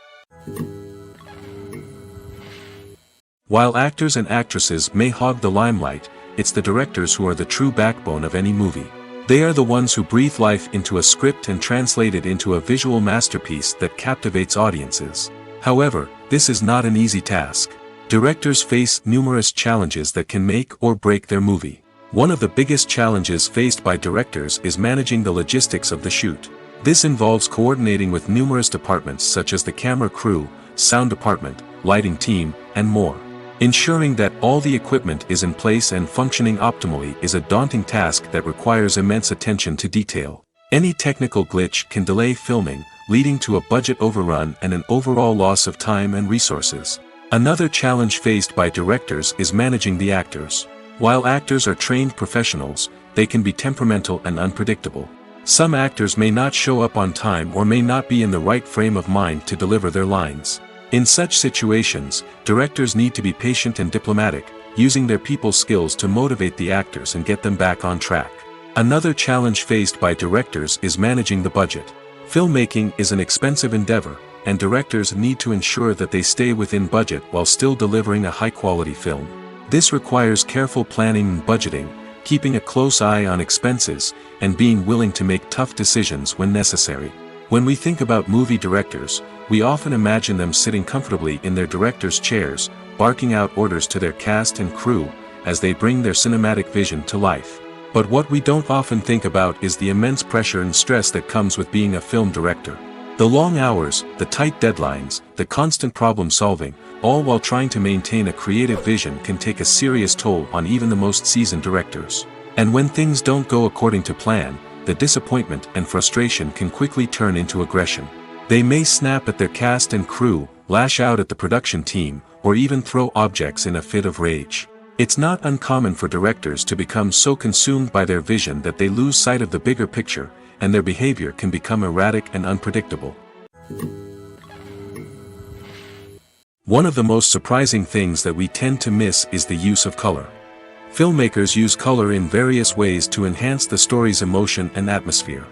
Speaker 1: While actors and actresses may hog the limelight, it's the directors who are the true backbone of any movie. They are the ones who breathe life into a script and translate it into a visual masterpiece that captivates audiences. However, this is not an easy task. Directors face numerous challenges that can make or break their movie. One of the biggest challenges faced by directors is managing the logistics of the shoot. This involves coordinating with numerous departments such as the camera crew, sound department, lighting team, and more. Ensuring that all the equipment is in place and functioning optimally is a daunting task that requires immense attention to detail. Any technical glitch can delay filming, leading to a budget overrun and an overall loss of time and resources. Another challenge faced by directors is managing the actors. While actors are trained professionals, they can be temperamental and unpredictable. Some actors may not show up on time or may not be in the right frame of mind to deliver their lines. In such situations, directors need to be patient and diplomatic, using their people skills to motivate the actors and get them back on track. Another challenge faced by directors is managing the budget. Filmmaking is an expensive endeavor, and directors need to ensure that they stay within budget while still delivering a high-quality film. This requires careful planning and budgeting, keeping a close eye on expenses, and being willing to make tough decisions when necessary. When we think about movie directors, we often imagine them sitting comfortably in their director's chairs, barking out orders to their cast and crew, as they bring their cinematic vision to life. But what we don't often think about is the immense pressure and stress that comes with being a film director. The long hours, the tight deadlines, the constant problem solving, all while trying to maintain a creative vision can take a serious toll on even the most seasoned directors. And when things don't go according to plan, the disappointment and frustration can quickly turn into aggression. They may snap at their cast and crew, lash out at the production team, or even throw objects in a fit of rage. It's not uncommon for directors to become so consumed by their vision that they lose sight of the bigger picture, and their behavior can become erratic and unpredictable. One of the most surprising things that we tend to miss is the use of color. Filmmakers use color in various ways to enhance the story's emotion and atmosphere.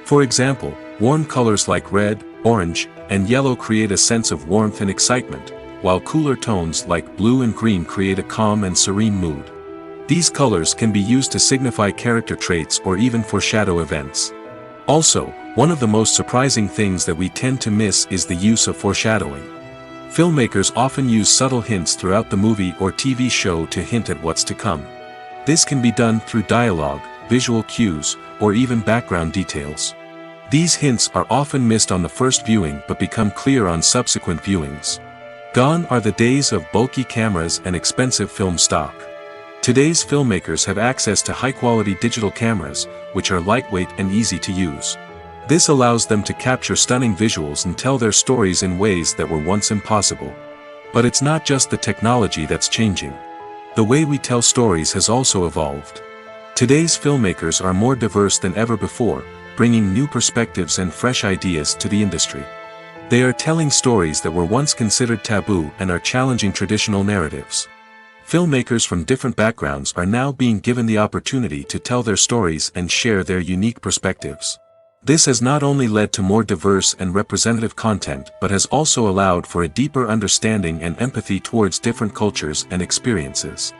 Speaker 1: For example, warm colors like red, orange, and yellow create a sense of warmth and excitement, while cooler tones like blue and green create a calm and serene mood. These colors can be used to signify character traits or even foreshadow events. Also, one of the most surprising things that we tend to miss is the use of foreshadowing. Filmmakers often use subtle hints throughout the movie or TV show to hint at what's to come. This can be done through dialogue, visual cues, or even background details. These hints are often missed on the first viewing but become clear on subsequent viewings. Gone are the days of bulky cameras and expensive film stock. Today's filmmakers have access to high-quality digital cameras, which are lightweight and easy to use. This allows them to capture stunning visuals and tell their stories in ways that were once impossible. But it's not just the technology that's changing. The way we tell stories has also evolved. Today's filmmakers are more diverse than ever before, bringing new perspectives and fresh ideas to the industry. They are telling stories that were once considered taboo and are challenging traditional narratives. Filmmakers from different backgrounds are now being given the opportunity to tell their stories and share their unique perspectives. This has not only led to more diverse and representative content but has also allowed for a deeper understanding and empathy towards different cultures and experiences.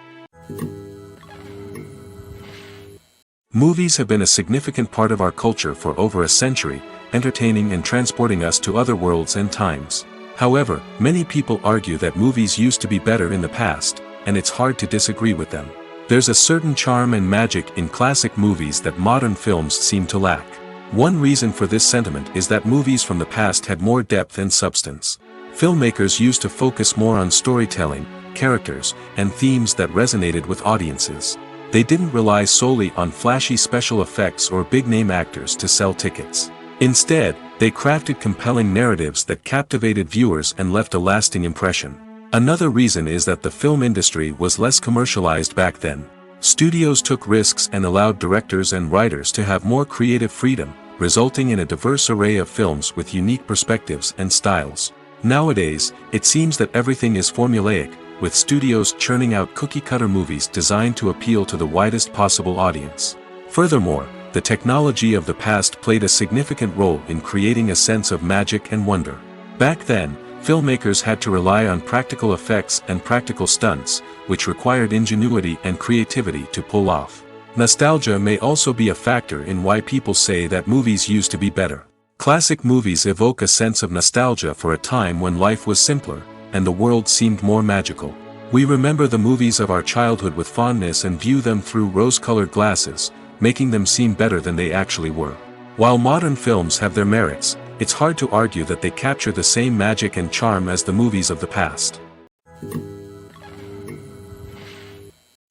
Speaker 1: Movies have been a significant part of our culture for over a century, entertaining and transporting us to other worlds and times. However, many people argue that movies used to be better in the past, and it's hard to disagree with them. There's a certain charm and magic in classic movies that modern films seem to lack. One reason for this sentiment is that movies from the past had more depth and substance. Filmmakers used to focus more on storytelling, characters, and themes that resonated with audiences. They didn't rely solely on flashy special effects or big-name actors to sell tickets. Instead, they crafted compelling narratives that captivated viewers and left a lasting impression. Another reason is that the film industry was less commercialized back then. Studios took risks and allowed directors and writers to have more creative freedom, resulting in a diverse array of films with unique perspectives and styles. Nowadays, it seems that everything is formulaic, with studios churning out cookie-cutter movies designed to appeal to the widest possible audience. Furthermore, the technology of the past played a significant role in creating a sense of magic and wonder. Back then, filmmakers had to rely on practical effects and practical stunts, which required ingenuity and creativity to pull off. Nostalgia may also be a factor in why people say that movies used to be better. Classic movies evoke a sense of nostalgia for a time when life was simpler, and the world seemed more magical. We remember the movies of our childhood with fondness and view them through rose-colored glasses, making them seem better than they actually were. While modern films have their merits, it's hard to argue that they capture the same magic and charm as the movies of the past.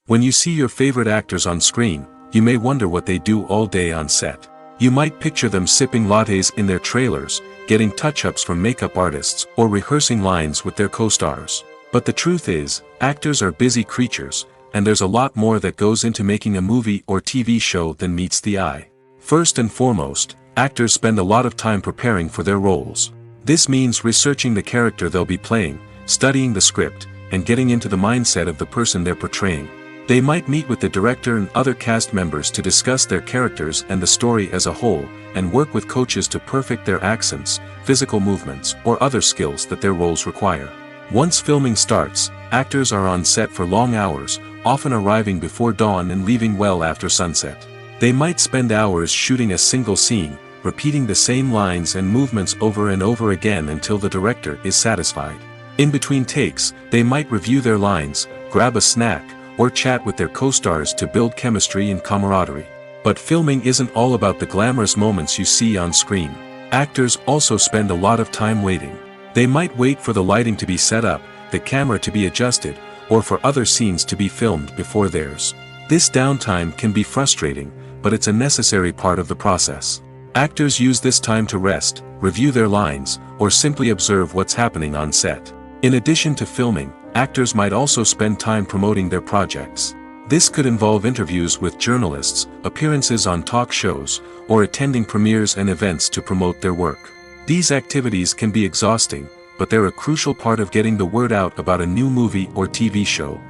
Speaker 1: When you see your favorite actors on screen, you may wonder what they do all day on set. You might picture them sipping lattes in their trailers, getting touch-ups from makeup artists, or rehearsing lines with their co-stars. But the truth is, actors are busy creatures, and there's a lot more that goes into making a movie or TV show than meets the eye. First and foremost, actors spend a lot of time preparing for their roles. This means researching the character they'll be playing, studying the script, and getting into the mindset of the person they're portraying. They might meet with the director and other cast members to discuss their characters and the story as a whole, and work with coaches to perfect their accents, physical movements, or other skills that their roles require. Once filming starts, actors are on set for long hours, often arriving before dawn and leaving well after sunset. They might spend hours shooting a single scene, repeating the same lines and movements over and over again until the director is satisfied. In between takes, they might review their lines, grab a snack, or chat with their co-stars to build chemistry and camaraderie. But filming isn't all about the glamorous moments you see on screen. Actors also spend a lot of time waiting. They might wait for the lighting to be set up, the camera to be adjusted, or for other scenes to be filmed before theirs. This downtime can be frustrating, but it's a necessary part of the process. Actors use this time to rest, review their lines, or simply observe what's happening on set. In addition to filming, actors might also spend time promoting their projects. This could involve interviews with journalists, appearances on talk shows, or attending premieres and events to promote their work. These activities can be exhausting, but they're a crucial part of getting the word out about a new movie or TV show.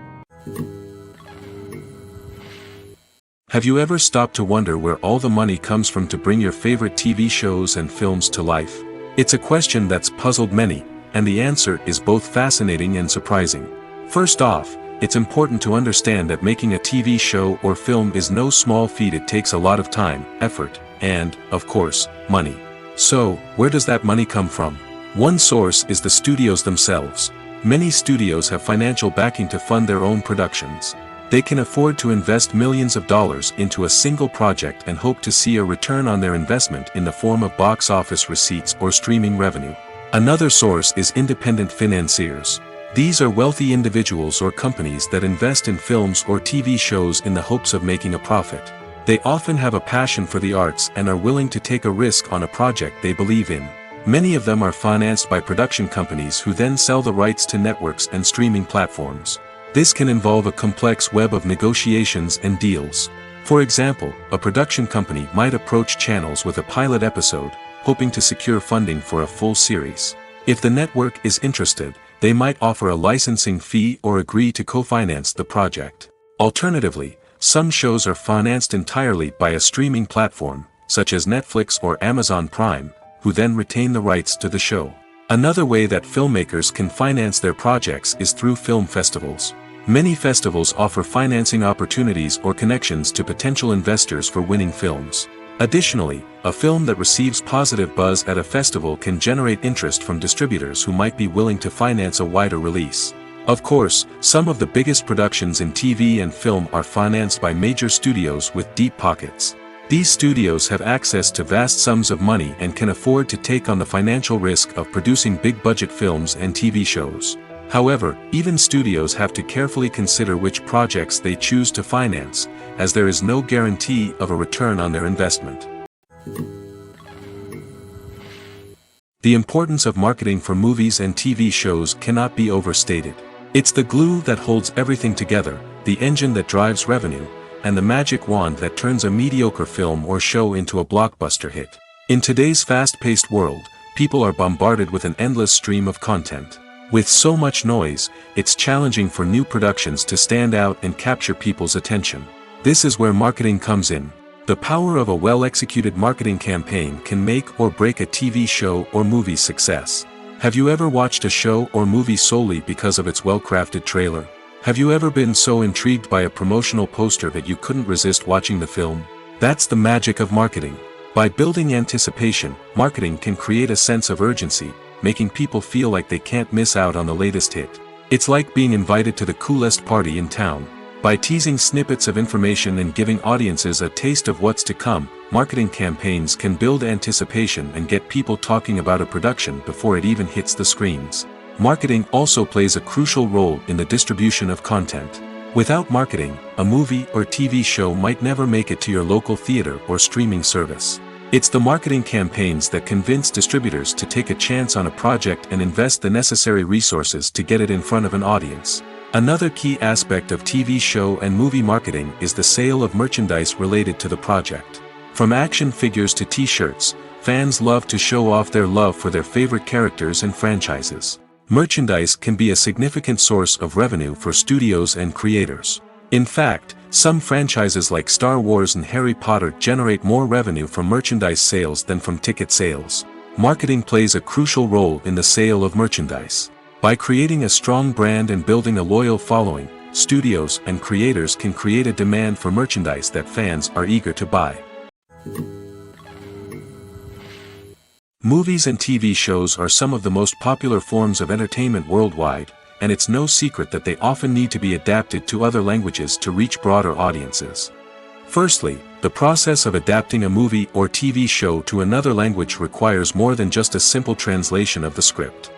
Speaker 1: Have you ever stopped to wonder where all the money comes from to bring your favorite TV shows and films to life? It's a question that's puzzled many, and the answer is both fascinating and surprising. First off, it's important to understand that making a TV show or film is no small feat. It takes a lot of time, effort, and, of course, money. So, where does that money come from? One source is the studios themselves. Many studios have financial backing to fund their own productions. They can afford to invest millions of dollars into a single project and hope to see a return on their investment in the form of box office receipts or streaming revenue. Another source is independent financiers. These are wealthy individuals or companies that invest in films or TV shows in the hopes of making a profit. They often have a passion for the arts and are willing to take a risk on a project they believe in. Many of them are financed by production companies who then sell the rights to networks and streaming platforms. This can involve a complex web of negotiations and deals. For example, a production company might approach channels with a pilot episode, hoping to secure funding for a full series. If the network is interested, they might offer a licensing fee or agree to co-finance the project. Alternatively, some shows are financed entirely by a streaming platform, such as Netflix or Amazon Prime, who then retain the rights to the show. Another way that filmmakers can finance their projects is through film festivals. Many festivals offer financing opportunities or connections to potential investors for winning films. Additionally, a film that receives positive buzz at a festival can generate interest from distributors who might be willing to finance a wider release. Of course, some of the biggest productions in TV and film are financed by major studios with deep pockets. These studios have access to vast sums of money and can afford to take on the financial risk of producing big-budget films and TV shows. However, even studios have to carefully consider which projects they choose to finance, as there is no guarantee of a return on their investment. The importance of marketing for movies and TV shows cannot be overstated. It's the glue that holds everything together, the engine that drives revenue, and the magic wand that turns a mediocre film or show into a blockbuster hit. In today's fast-paced world, people are bombarded with an endless stream of content. With so much noise, it's challenging for new productions to stand out and capture people's attention. This is where marketing comes in. The power of a well-executed marketing campaign can make or break a TV show or movie's success. Have you ever watched a show or movie solely because of its well-crafted trailer? Have you ever been so intrigued by a promotional poster that you couldn't resist watching the film? That's the magic of marketing. By building anticipation, marketing can create a sense of urgency, making people feel like they can't miss out on the latest hit. It's like being invited to the coolest party in town. By teasing snippets of information and giving audiences a taste of what's to come, marketing campaigns can build anticipation and get people talking about a production before it even hits the screens. Marketing also plays a crucial role in the distribution of content. Without marketing, a movie or TV show might never make it to your local theater or streaming service. It's the marketing campaigns that convince distributors to take a chance on a project and invest the necessary resources to get it in front of an audience. Another key aspect of TV show and movie marketing is the sale of merchandise related to the project. From action figures to t-shirts, fans love to show off their love for their favorite characters and franchises. Merchandise can be a significant source of revenue for studios and creators. In fact, some franchises like Star Wars and Harry Potter generate more revenue from merchandise sales than from ticket sales. Marketing plays a crucial role in the sale of merchandise. By creating a strong brand and building a loyal following, studios and creators can create a demand for merchandise that fans are eager to buy. Movies and TV shows are some of the most popular forms of entertainment worldwide, and it's no secret that they often need to be adapted to other languages to reach broader audiences. Firstly, the process of adapting a movie or TV show to another language requires more than just a simple translation of the script.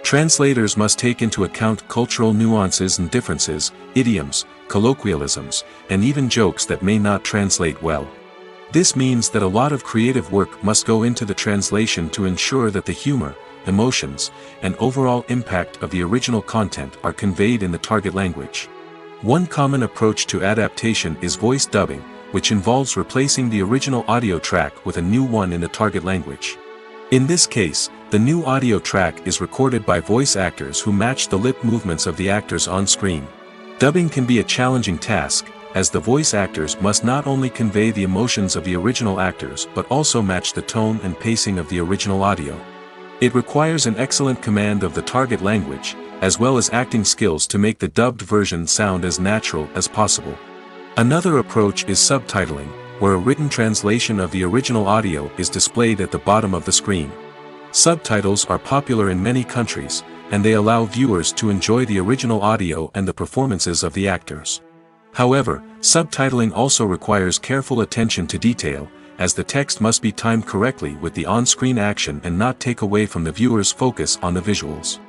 Speaker 1: Translators must take into account cultural nuances and differences, idioms, colloquialisms, and even jokes that may not translate well. This means that a lot of creative work must go into the translation to ensure that the humor, emotions, and overall impact of the original content are conveyed in the target language. One common approach to adaptation is voice dubbing, which involves replacing the original audio track with a new one in the target language. In this case, the new audio track is recorded by voice actors who match the lip movements of the actors on screen. Dubbing can be a challenging task, as the voice actors must not only convey the emotions of the original actors but also match the tone and pacing of the original audio. It requires an excellent command of the target language, as well as acting skills to make the dubbed version sound as natural as possible. Another approach is subtitling, where a written translation of the original audio is displayed at the bottom of the screen. Subtitles are popular in many countries, and they allow viewers to enjoy the original audio and the performances of the actors. However, subtitling also requires careful attention to detail, as the text must be timed correctly with the on-screen action and not take away from the viewer's focus on the visuals.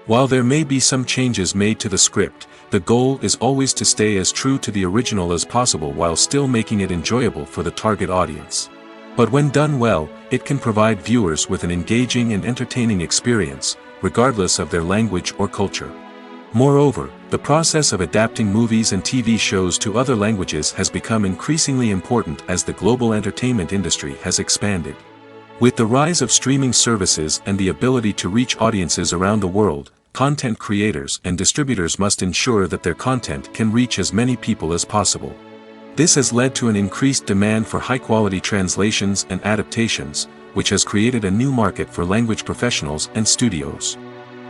Speaker 1: While there may be some changes made to the script, the goal is always to stay as true to the original as possible while still making it enjoyable for the target audience. But when done well, it can provide viewers with an engaging and entertaining experience, regardless of their language or culture. Moreover, the process of adapting movies and TV shows to other languages has become increasingly important as the global entertainment industry has expanded. With the rise of streaming services and the ability to reach audiences around the world, content creators and distributors must ensure that their content can reach as many people as possible. This has led to an increased demand for high-quality translations and adaptations, which has created a new market for language professionals and studios.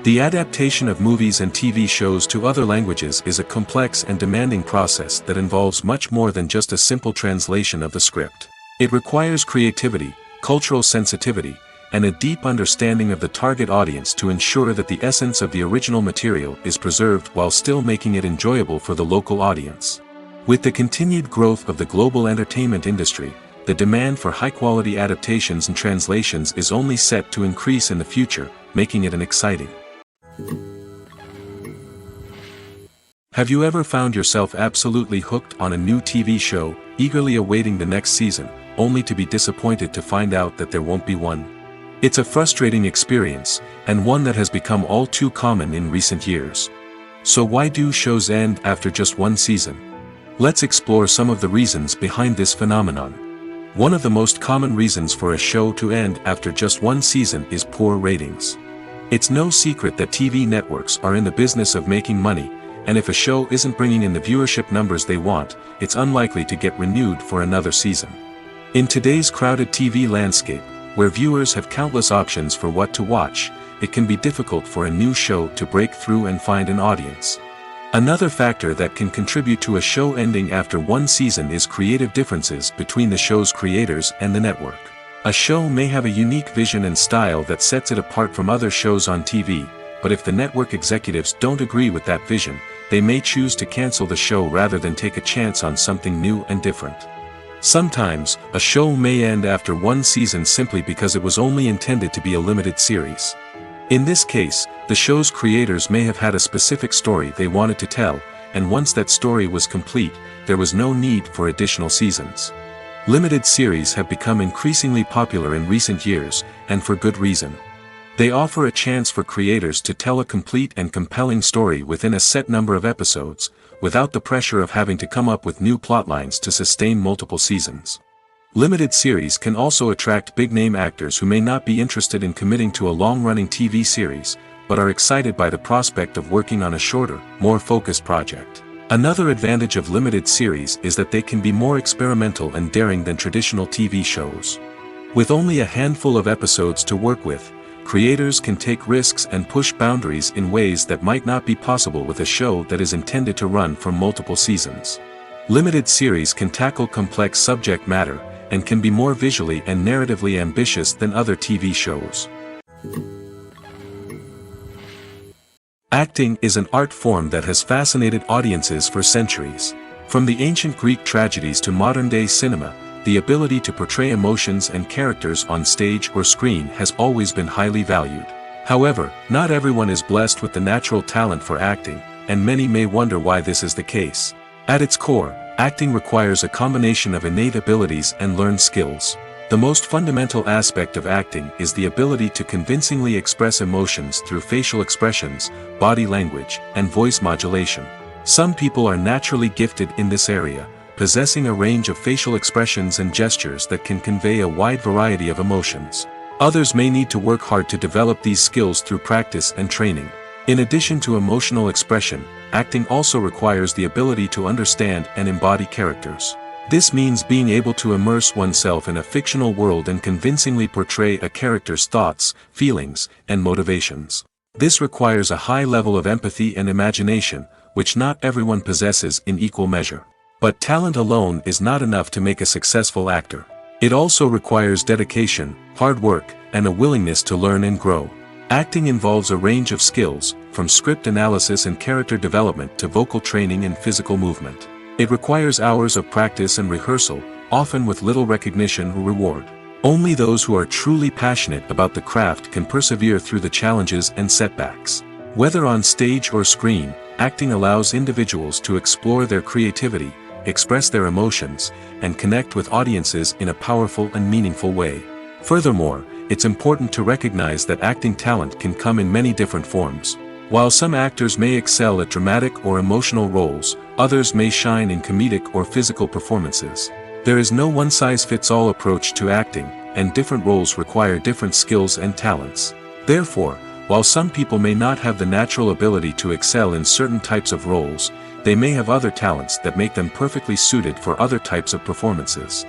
Speaker 1: The adaptation of movies and TV shows to other languages is a complex and demanding process that involves much more than just a simple translation of the script. It requires creativity, cultural sensitivity, and a deep understanding of the target audience to ensure that the essence of the original material is preserved while still making it enjoyable for the local audience. With the continued growth of the global entertainment industry, the demand for high-quality adaptations and translations is only set to increase in the future, making it an exciting. Have you ever found yourself absolutely hooked on a new TV show, eagerly awaiting the next season, only to be disappointed to find out that there won't be one? It's a frustrating experience, and one that has become all too common in recent years. So why do shows end after just one season? Let's explore some of the reasons behind this phenomenon. One of the most common reasons for a show to end after just one season is poor ratings. It's no secret that TV networks are in the business of making money, and if a show isn't bringing in the viewership numbers they want, it's unlikely to get renewed for another season. In today's crowded TV landscape, where viewers have countless options for what to watch, it can be difficult for a new show to break through and find an audience. Another factor that can contribute to a show ending after one season is creative differences between the show's creators and the network. A show may have a unique vision and style that sets it apart from other shows on TV, but if the network executives don't agree with that vision, they may choose to cancel the show rather than take a chance on something new and different. Sometimes, a show may end after one season simply because it was only intended to be a limited series. In this case, the show's creators may have had a specific story they wanted to tell, and once that story was complete, there was no need for additional seasons. Limited series have become increasingly popular in recent years, and for good reason. They offer a chance for creators to tell a complete and compelling story within a set number of episodes, without the pressure of having to come up with new plotlines to sustain multiple seasons. Limited series can also attract big-name actors who may not be interested in committing to a long-running TV series, but are excited by the prospect of working on a shorter, more focused project. Another advantage of limited series is that they can be more experimental and daring than traditional TV shows. With only a handful of episodes to work with, creators can take risks and push boundaries in ways that might not be possible with a show that is intended to run for multiple seasons. Limited series can tackle complex subject matter, and can be more visually and narratively ambitious than other TV shows. Acting is an art form that has fascinated audiences for centuries. From the ancient Greek tragedies to modern-day cinema, the ability to portray emotions and characters on stage or screen has always been highly valued. However, not everyone is blessed with the natural talent for acting, and many may wonder why this is the case. At its core, acting requires a combination of innate abilities and learned skills. The most fundamental aspect of acting is the ability to convincingly express emotions through facial expressions, body language, and voice modulation. Some people are naturally gifted in this area, possessing a range of facial expressions and gestures that can convey a wide variety of emotions. Others may need to work hard to develop these skills through practice and training. In addition to emotional expression, acting also requires the ability to understand and embody characters. This means being able to immerse oneself in a fictional world and convincingly portray a character's thoughts, feelings, and motivations. This requires a high level of empathy and imagination, which not everyone possesses in equal measure. But talent alone is not enough to make a successful actor. It also requires dedication, hard work, and a willingness to learn and grow. Acting involves a range of skills, from script analysis and character development to vocal training and physical movement. It requires hours of practice and rehearsal, often with little recognition or reward. Only those who are truly passionate about the craft can persevere through the challenges and setbacks. Whether on stage or screen, acting allows individuals to explore their creativity, express their emotions, and connect with audiences in a powerful and meaningful way. Furthermore, it's important to recognize that acting talent can come in many different forms. While some actors may excel at dramatic or emotional roles, others may shine in comedic or physical performances. There is no one-size-fits-all approach to acting, and different roles require different skills and talents. Therefore, while some people may not have the natural ability to excel in certain types of roles, they may have other talents that make them perfectly suited for other types of performances.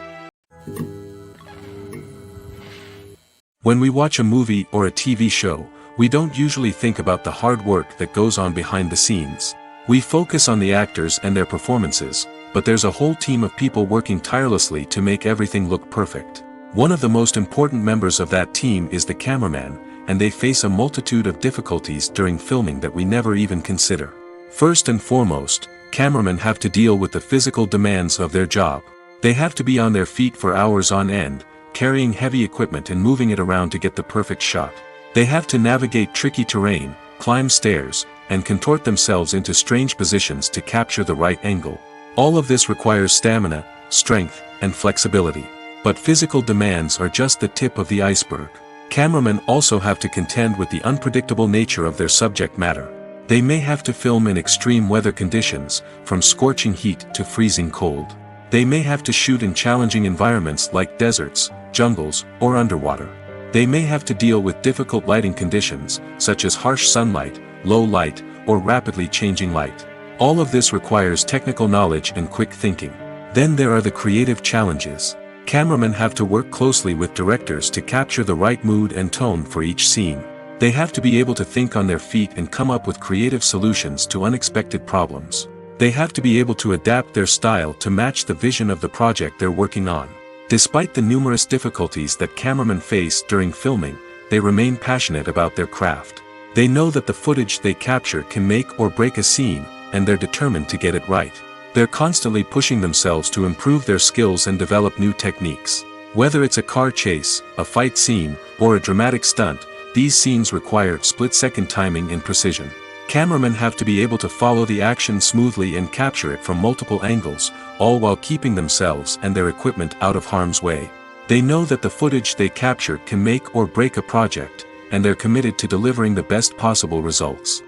Speaker 1: When we watch a movie or a TV show, we don't usually think about the hard work that goes on behind the scenes. We focus on the actors and their performances, but there's a whole team of people working tirelessly to make everything look perfect. One of the most important members of that team is the cameraman, and they face a multitude of difficulties during filming that we never even consider. First and foremost, cameramen have to deal with the physical demands of their job. They have to be on their feet for hours on end, carrying heavy equipment and moving it around to get the perfect shot. They have to navigate tricky terrain, climb stairs, and contort themselves into strange positions to capture the right angle. All of this requires stamina, strength, and flexibility. But physical demands are just the tip of the iceberg. Cameramen also have to contend with the unpredictable nature of their subject matter. They may have to film in extreme weather conditions, from scorching heat to freezing cold. They may have to shoot in challenging environments like deserts, jungles, or underwater. They may have to deal with difficult lighting conditions, such as harsh sunlight, low light, or rapidly changing light. All of this requires technical knowledge and quick thinking. Then there are the creative challenges. Cameramen have to work closely with directors to capture the right mood and tone for each scene. They have to be able to think on their feet and come up with creative solutions to unexpected problems. They have to be able to adapt their style to match the vision of the project they're working on. Despite the numerous difficulties that cameramen face during filming, they remain passionate about their craft. They know that the footage they capture can make or break a scene, and they're determined to get it right. They're constantly pushing themselves to improve their skills and develop new techniques. Whether it's a car chase, a fight scene, or a dramatic stunt, these scenes require split-second timing and precision. Cameramen have to be able to follow the action smoothly and capture it from multiple angles, all while keeping themselves and their equipment out of harm's way. They know that the footage they capture can make or break a project, and they're committed to delivering the best possible results.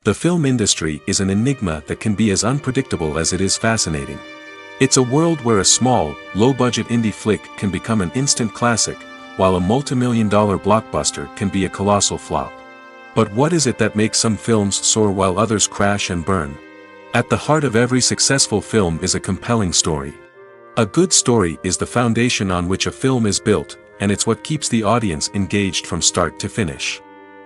Speaker 1: The film industry is an enigma that can be as unpredictable as it is fascinating. It's a world where a small, low-budget indie flick can become an instant classic, while a multi-million-dollar blockbuster can be a colossal flop. But what is it that makes some films soar while others crash and burn? At the heart of every successful film is a compelling story. A good story is the foundation on which a film is built, and it's what keeps the audience engaged from start to finish.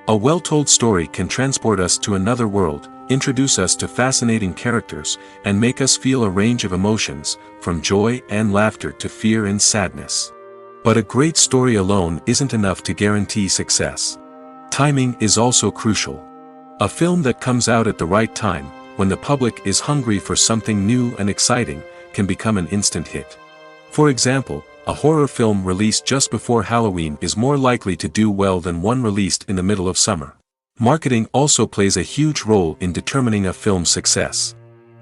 Speaker 1: A well-told story can transport us to another world, introduce us to fascinating characters, and make us feel a range of emotions, from joy and laughter to fear and sadness. But a great story alone isn't enough to guarantee success. Timing is also crucial. A film that comes out at the right time, when the public is hungry for something new and exciting, can become an instant hit. For example, a horror film released just before Halloween is more likely to do well than one released in the middle of summer. Marketing also plays a huge role in determining a film's success.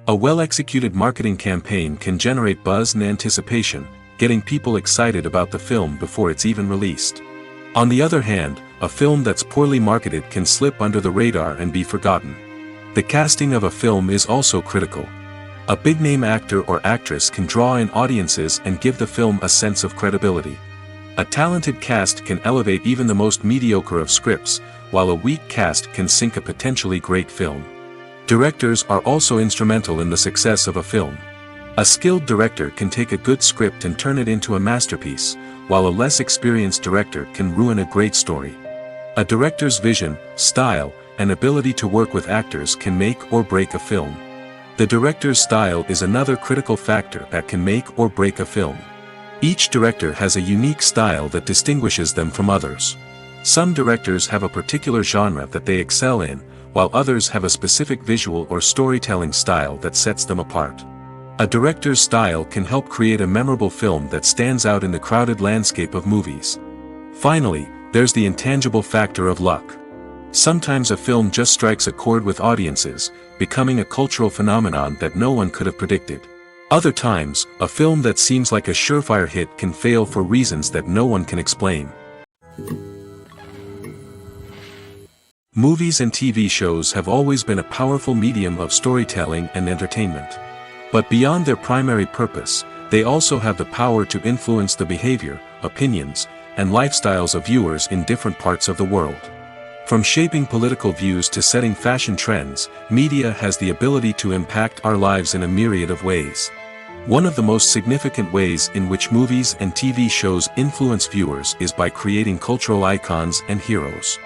Speaker 1: A well-executed marketing campaign can generate buzz and anticipation, getting people excited about the film before it's even released. On the other hand, a film that's poorly marketed can slip under the radar and be forgotten. The casting of a film is also critical. A big-name actor or actress can draw in audiences and give the film a sense of credibility. A talented cast can elevate even the most mediocre of scripts, while a weak cast can sink a potentially great film. Directors are also instrumental in the success of a film. A skilled director can take a good script and turn it into a masterpiece, while a less experienced director can ruin a great story. A director's vision, style, and ability to work with actors can make or break a film. The director's style is another critical factor that can make or break a film. Each director has a unique style that distinguishes them from others. Some directors have a particular genre that they excel in, while others have a specific visual or storytelling style that sets them apart. A director's style can help create a memorable film that stands out in the crowded landscape of movies. Finally, there's the intangible factor of luck. Sometimes a film just strikes a chord with audiences, becoming a cultural phenomenon that no one could have predicted. Other times, a film that seems like a surefire hit can fail for reasons that no one can explain. Movies and TV shows have always been a powerful medium of storytelling and entertainment. But beyond their primary purpose, they also have the power to influence the behavior, opinions, and lifestyles of viewers in different parts of the world. From shaping political views to setting fashion trends, media has the ability to impact our lives in a myriad of ways. One of the most significant ways in which movies and TV shows influence viewers is by creating cultural icons and heroes.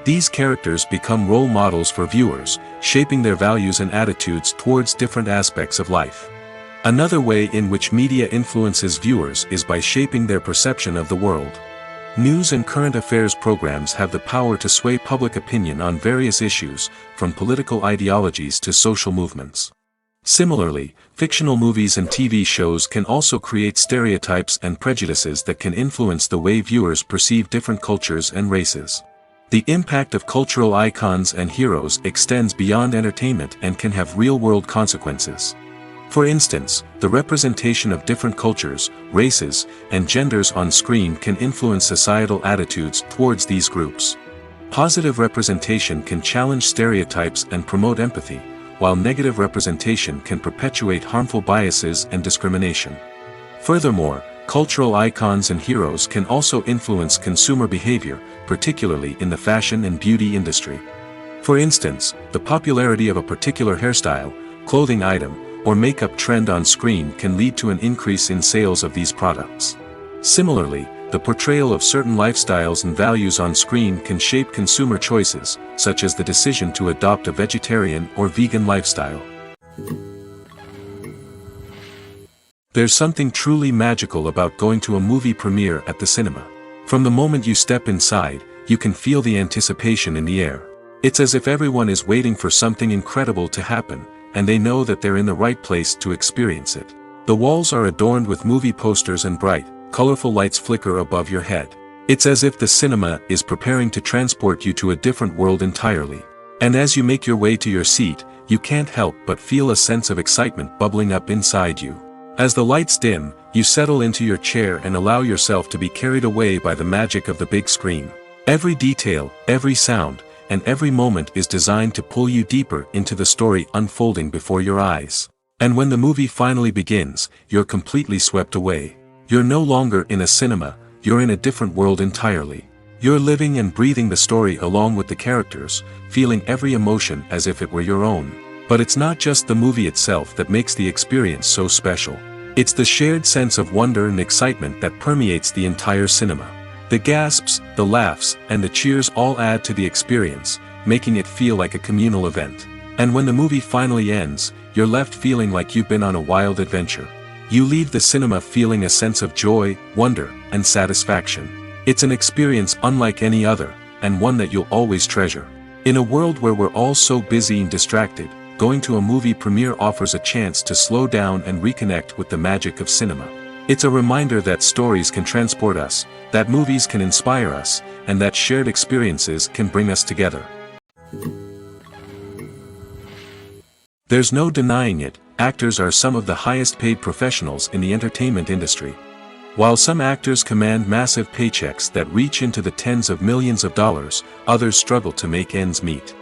Speaker 1: These characters become role models for viewers, shaping their values and attitudes towards different aspects of life. Another way in which media influences viewers is by shaping their perception of the world. News and current affairs programs have the power to sway public opinion on various issues, from political ideologies to social movements. Similarly, fictional movies and TV shows can also create stereotypes and prejudices that can influence the way viewers perceive different cultures and races. The impact of cultural icons and heroes extends beyond entertainment and can have real-world consequences. For instance, the representation of different cultures, races, and genders on screen can influence societal attitudes towards these groups. Positive representation can challenge stereotypes and promote empathy, while negative representation can perpetuate harmful biases and discrimination. Furthermore, cultural icons and heroes can also influence consumer behavior, particularly in the fashion and beauty industry. For instance, the popularity of a particular hairstyle, clothing item, or makeup trend on screen can lead to an increase in sales of these products. Similarly, the portrayal of certain lifestyles and values on screen can shape consumer choices, such as the decision to adopt a vegetarian or vegan lifestyle. There's something truly magical about going to a movie premiere at the cinema. From the moment you step inside, you can feel the anticipation in the air. It's as if everyone is waiting for something incredible to happen, and they know that they're in the right place to experience it. The walls are adorned with movie posters and bright, colorful lights flicker above your head. It's as if the cinema is preparing to transport you to a different world entirely. And as you make your way to your seat, you can't help but feel a sense of excitement bubbling up inside you. As the lights dim, you settle into your chair and allow yourself to be carried away by the magic of the big screen. Every detail, every sound, and every moment is designed to pull you deeper into the story unfolding before your eyes. And when the movie finally begins, you're completely swept away. You're no longer in a cinema, you're in a different world entirely. You're living and breathing the story along with the characters, feeling every emotion as if it were your own. But it's not just the movie itself that makes the experience so special. It's the shared sense of wonder and excitement that permeates the entire cinema. The gasps, the laughs, and the cheers all add to the experience, making it feel like a communal event. And when the movie finally ends, you're left feeling like you've been on a wild adventure. You leave the cinema feeling a sense of joy, wonder, and satisfaction. It's an experience unlike any other, and one that you'll always treasure. In a world where we're all so busy and distracted, going to a movie premiere offers a chance to slow down and reconnect with the magic of cinema. It's a reminder that stories can transport us, that movies can inspire us, and that shared experiences can bring us together. There's no denying it, actors are some of the highest paid professionals in the entertainment industry. While some actors command massive paychecks that reach into the tens of millions of dollars, others struggle to make ends meet.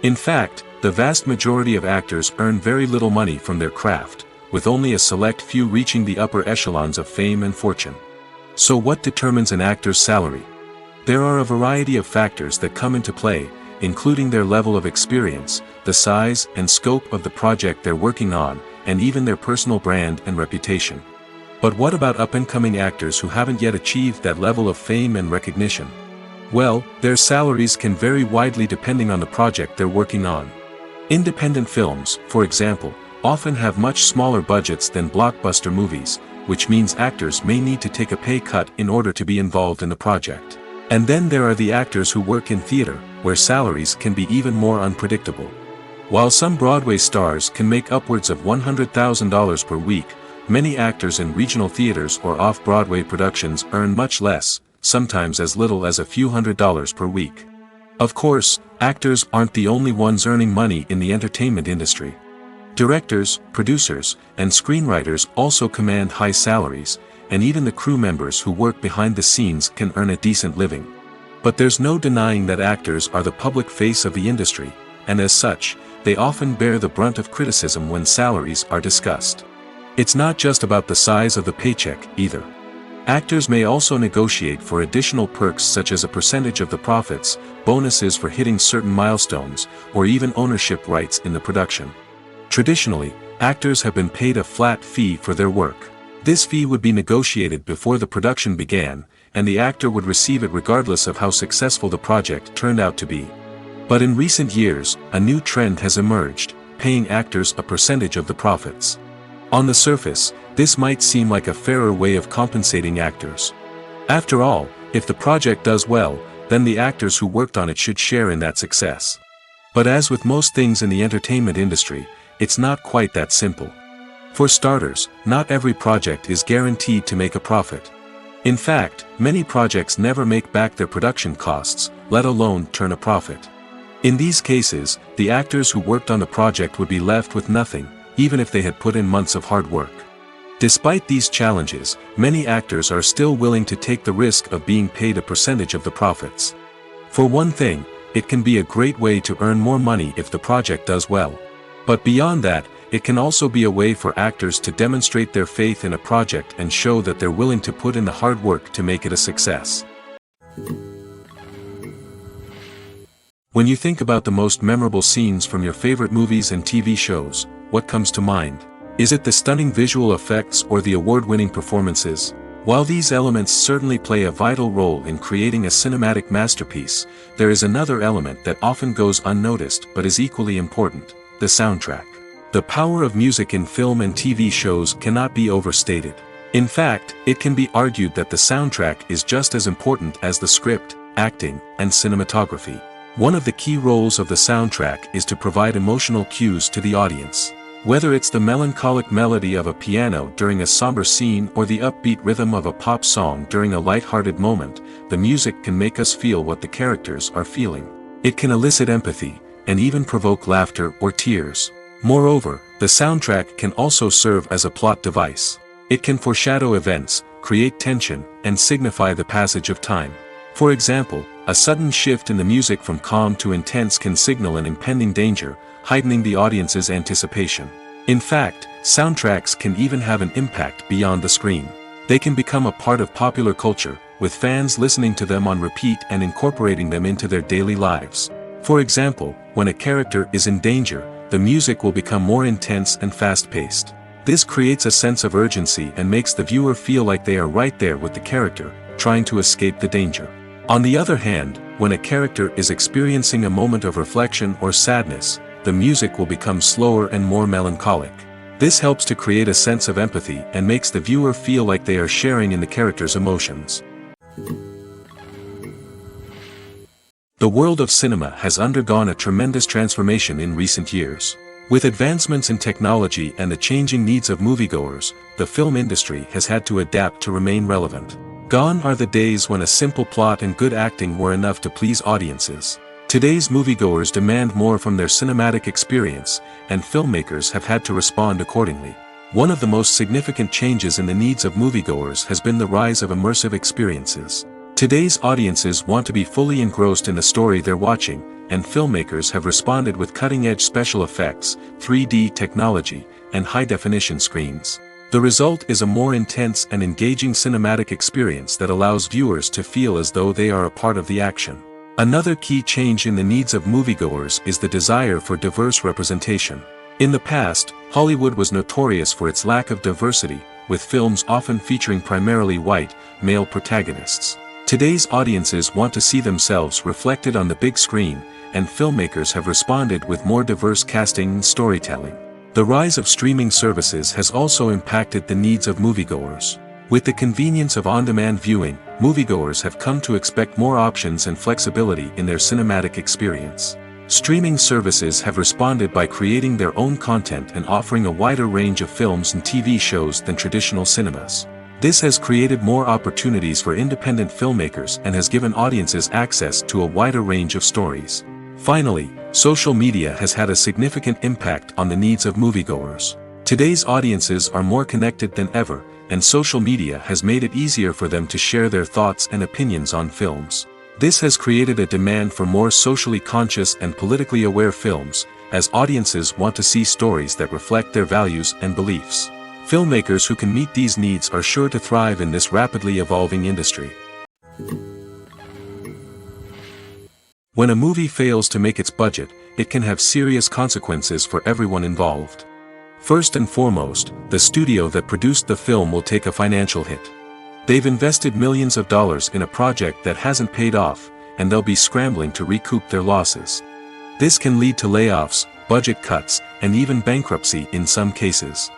Speaker 1: In fact, the vast majority of actors earn very little money from their craft, with only a select few reaching the upper echelons of fame and fortune. So what determines an actor's salary? There are a variety of factors that come into play, including their level of experience, the size and scope of the project they're working on, and even their personal brand and reputation. But what about up-and-coming actors who haven't yet achieved that level of fame and recognition? Well, their salaries can vary widely depending on the project they're working on. Independent films, for example, often have much smaller budgets than blockbuster movies, which means actors may need to take a pay cut in order to be involved in the project. And then there are the actors who work in theater, where salaries can be even more unpredictable. While some Broadway stars can make upwards of $100,000 per week, many actors in regional theaters or off-Broadway productions earn much less, sometimes as little as a few $100s per week. Of course, actors aren't the only ones earning money in the entertainment industry. Directors, producers, and screenwriters also command high salaries, and even the crew members who work behind the scenes can earn a decent living. But there's no denying that actors are the public face of the industry, and as such, they often bear the brunt of criticism when salaries are discussed. It's not just about the size of the paycheck, either. Actors may also negotiate for additional perks such as a percentage of the profits, bonuses for hitting certain milestones, or even ownership rights in the production. Traditionally, actors have been paid a flat fee for their work. This fee would be negotiated before the production began, and the actor would receive it regardless of how successful the project turned out to be. But in recent years, a new trend has emerged, paying actors a percentage of the profits. On the surface, this might seem like a fairer way of compensating actors. After all, if the project does well, then the actors who worked on it should share in that success. But as with most things in the entertainment industry, it's not quite that simple. For starters, not every project is guaranteed to make a profit. In fact, many projects never make back their production costs, let alone turn a profit. In these cases, the actors who worked on the project would be left with nothing, even if they had put in months of hard work. Despite these challenges, many actors are still willing to take the risk of being paid a percentage of the profits. For one thing, it can be a great way to earn more money if the project does well. But beyond that, it can also be a way for actors to demonstrate their faith in a project and show that they're willing to put in the hard work to make it a success. When you think about the most memorable scenes from your favorite movies and TV shows, what comes to mind? Is it the stunning visual effects or the award-winning performances? While these elements certainly play a vital role in creating a cinematic masterpiece, there is another element that often goes unnoticed but is equally important: the soundtrack. The power of music in film and TV shows cannot be overstated. In fact, it can be argued that the soundtrack is just as important as the script, acting, and cinematography. One of the key roles of the soundtrack is to provide emotional cues to the audience. Whether it's the melancholic melody of a piano during a somber scene or the upbeat rhythm of a pop song during a light-hearted moment, the music can make us feel what the characters are feeling. It can elicit empathy, and even provoke laughter or tears. Moreover, the soundtrack can also serve as a plot device. It can foreshadow events, create tension, and signify the passage of time. For example, a sudden shift in the music from calm to intense can signal an impending danger, heightening the audience's anticipation. In fact, soundtracks can even have an impact beyond the screen. They can become a part of popular culture, with fans listening to them on repeat and incorporating them into their daily lives. For example, when a character is in danger, the music will become more intense and fast-paced. This creates a sense of urgency and makes the viewer feel like they are right there with the character, trying to escape the danger. On the other hand, when a character is experiencing a moment of reflection or sadness, the music will become slower and more melancholic. This helps to create a sense of empathy and makes the viewer feel like they are sharing in the character's emotions. The world of cinema has undergone a tremendous transformation in recent years. With advancements in technology and the changing needs of moviegoers, the film industry has had to adapt to remain relevant. Gone are the days when a simple plot and good acting were enough to please audiences. Today's moviegoers demand more from their cinematic experience, and filmmakers have had to respond accordingly. One of the most significant changes in the needs of moviegoers has been the rise of immersive experiences. Today's audiences want to be fully engrossed in the story they're watching, and filmmakers have responded with cutting-edge special effects, 3D technology, and high-definition screens. The result is a more intense and engaging cinematic experience that allows viewers to feel as though they are a part of the action. Another key change in the needs of moviegoers is the desire for diverse representation. In the past, Hollywood was notorious for its lack of diversity, with films often featuring primarily white, male protagonists. Today's audiences want to see themselves reflected on the big screen, and filmmakers have responded with more diverse casting and storytelling. The rise of streaming services has also impacted the needs of moviegoers. With the convenience of on-demand viewing, moviegoers have come to expect more options and flexibility in their cinematic experience. Streaming services have responded by creating their own content and offering a wider range of films and TV shows than traditional cinemas. This has created more opportunities for independent filmmakers and has given audiences access to a wider range of stories. Finally, social media has had a significant impact on the needs of moviegoers. Today's audiences are more connected than ever, and social media has made it easier for them to share their thoughts and opinions on films. This has created a demand for more socially conscious and politically aware films, as audiences want to see stories that reflect their values and beliefs. Filmmakers who can meet these needs are sure to thrive in this rapidly evolving industry. When a movie fails to make its budget, it can have serious consequences for everyone involved. First and foremost, the studio that produced the film will take a financial hit. They've invested millions of dollars in a project that hasn't paid off, and they'll be scrambling to recoup their losses. This can lead to layoffs, budget cuts, and even bankruptcy in some cases.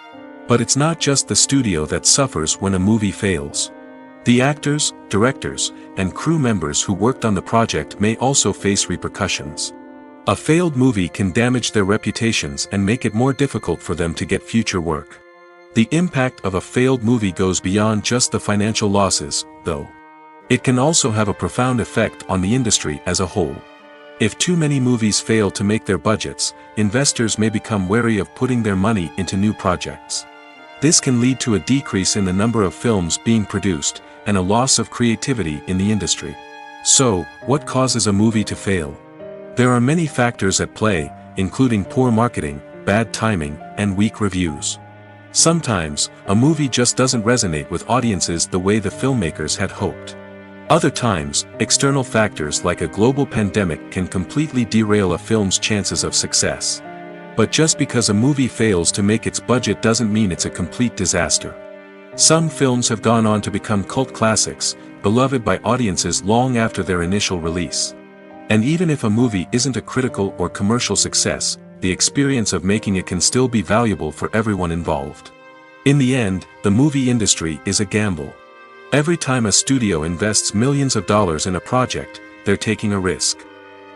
Speaker 1: But it's not just the studio that suffers when a movie fails. The actors, directors, and crew members who worked on the project may also face repercussions. A failed movie can damage their reputations and make it more difficult for them to get future work. The impact of a failed movie goes beyond just the financial losses, though. It can also have a profound effect on the industry as a whole. If too many movies fail to make their budgets, investors may become wary of putting their money into new projects. This can lead to a decrease in the number of films being produced, and a loss of creativity in the industry. So, what causes a movie to fail? There are many factors at play, including poor marketing, bad timing, and weak reviews. Sometimes, a movie just doesn't resonate with audiences the way the filmmakers had hoped. Other times, external factors like a global pandemic can completely derail a film's chances of success. But just because a movie fails to make its budget doesn't mean it's a complete disaster. Some films have gone on to become cult classics, beloved by audiences long after their initial release. And even if a movie isn't a critical or commercial success, the experience of making it can still be valuable for everyone involved. In the end, the movie industry is a gamble. Every time a studio invests millions of dollars in a project, they're taking a risk.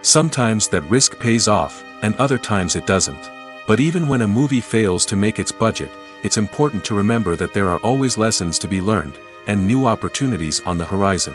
Speaker 1: Sometimes that risk pays off, and other times it doesn't. But even when a movie fails to make its budget, it's important to remember that there are always lessons to be learned, and new opportunities on the horizon.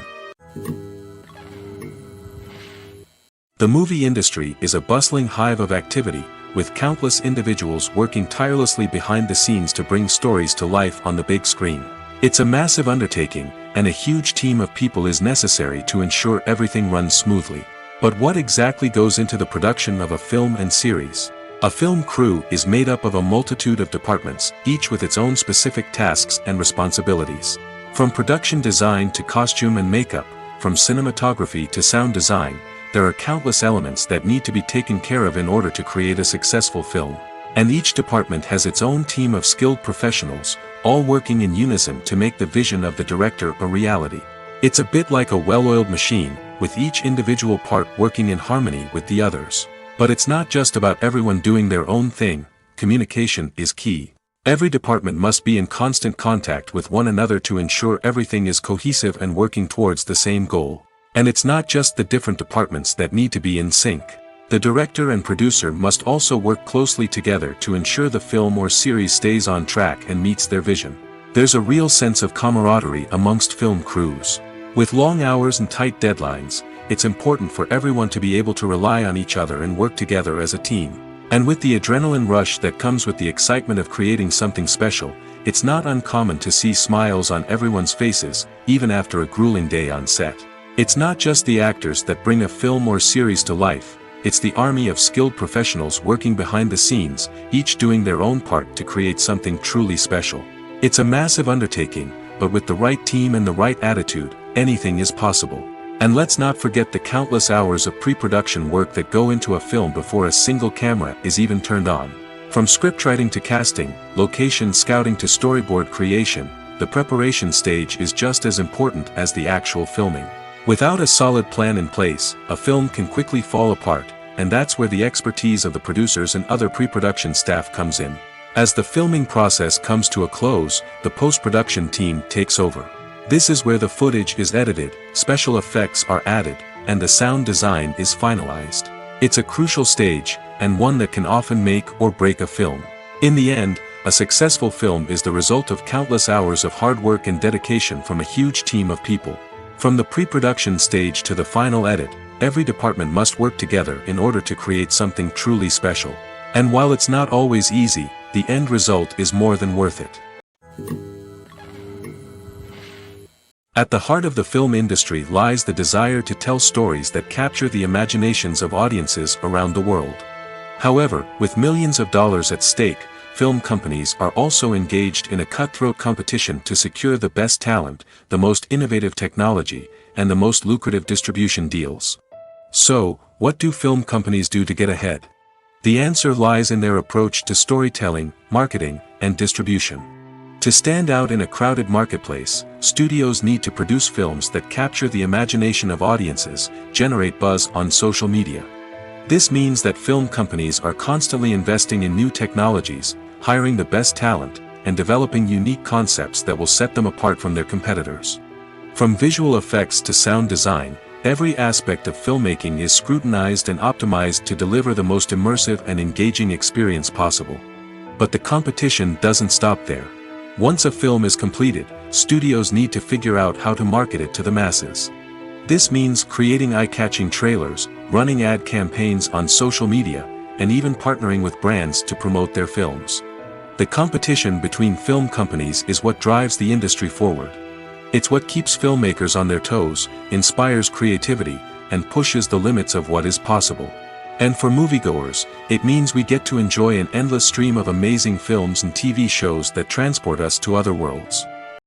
Speaker 1: The movie industry is a bustling hive of activity, with countless individuals working tirelessly behind the scenes to bring stories to life on the big screen. It's a massive undertaking, and a huge team of people is necessary to ensure everything runs smoothly. But what exactly goes into the production of a film and series? A film crew is made up of a multitude of departments, each with its own specific tasks and responsibilities. From production design to costume and makeup, from cinematography to sound design, there are countless elements that need to be taken care of in order to create a successful film. And each department has its own team of skilled professionals, all working in unison to make the vision of the director a reality. It's a bit like a well-oiled machine, with each individual part working in harmony with the others. But it's not just about everyone doing their own thing. Communication is key. Every department must be in constant contact with one another to ensure everything is cohesive and working towards the same goal. And it's not just the different departments that need to be in sync. The director and producer must also work closely together to ensure the film or series stays on track and meets their vision. There's a real sense of camaraderie amongst film crews. With long hours and tight deadlines, it's important for everyone to be able to rely on each other and work together as a team. And with the adrenaline rush that comes with the excitement of creating something special, it's not uncommon to see smiles on everyone's faces, even after a grueling day on set. It's not just the actors that bring a film or series to life, it's the army of skilled professionals working behind the scenes, each doing their own part to create something truly special. It's a massive undertaking, but with the right team and the right attitude, anything is possible. And let's not forget the countless hours of pre-production work that go into a film before a single camera is even turned on. From scriptwriting to casting, location scouting to storyboard creation, the preparation stage is just as important as the actual filming. Without a solid plan in place, a film can quickly fall apart, and that's where the expertise of the producers and other pre-production staff comes in. As the filming process comes to a close, the post-production team takes over. This is where the footage is edited, special effects are added, and the sound design is finalized. It's a crucial stage, and one that can often make or break a film. In the end, a successful film is the result of countless hours of hard work and dedication from a huge team of people. From the pre-production stage to the final edit, every department must work together in order to create something truly special. And while it's not always easy, the end result is more than worth it. At the heart of the film industry lies the desire to tell stories that capture the imaginations of audiences around the world. However, with millions of dollars at stake, film companies are also engaged in a cutthroat competition to secure the best talent, the most innovative technology, and the most lucrative distribution deals. So, what do film companies do to get ahead? The answer lies in their approach to storytelling, marketing, and distribution. To stand out in a crowded marketplace, studios need to produce films that capture the imagination of audiences, generate buzz on social media. This means that film companies are constantly investing in new technologies, hiring the best talent, and developing unique concepts that will set them apart from their competitors. From visual effects to sound design, every aspect of filmmaking is scrutinized and optimized to deliver the most immersive and engaging experience possible. But the competition doesn't stop there. Once a film is completed, studios need to figure out how to market it to the masses. This means creating eye-catching trailers, running ad campaigns on social media, and even partnering with brands to promote their films. The competition between film companies is what drives the industry forward. It's what keeps filmmakers on their toes, inspires creativity, and pushes the limits of what is possible. And for moviegoers, it means we get to enjoy an endless stream of amazing films and TV shows that transport us to other worlds.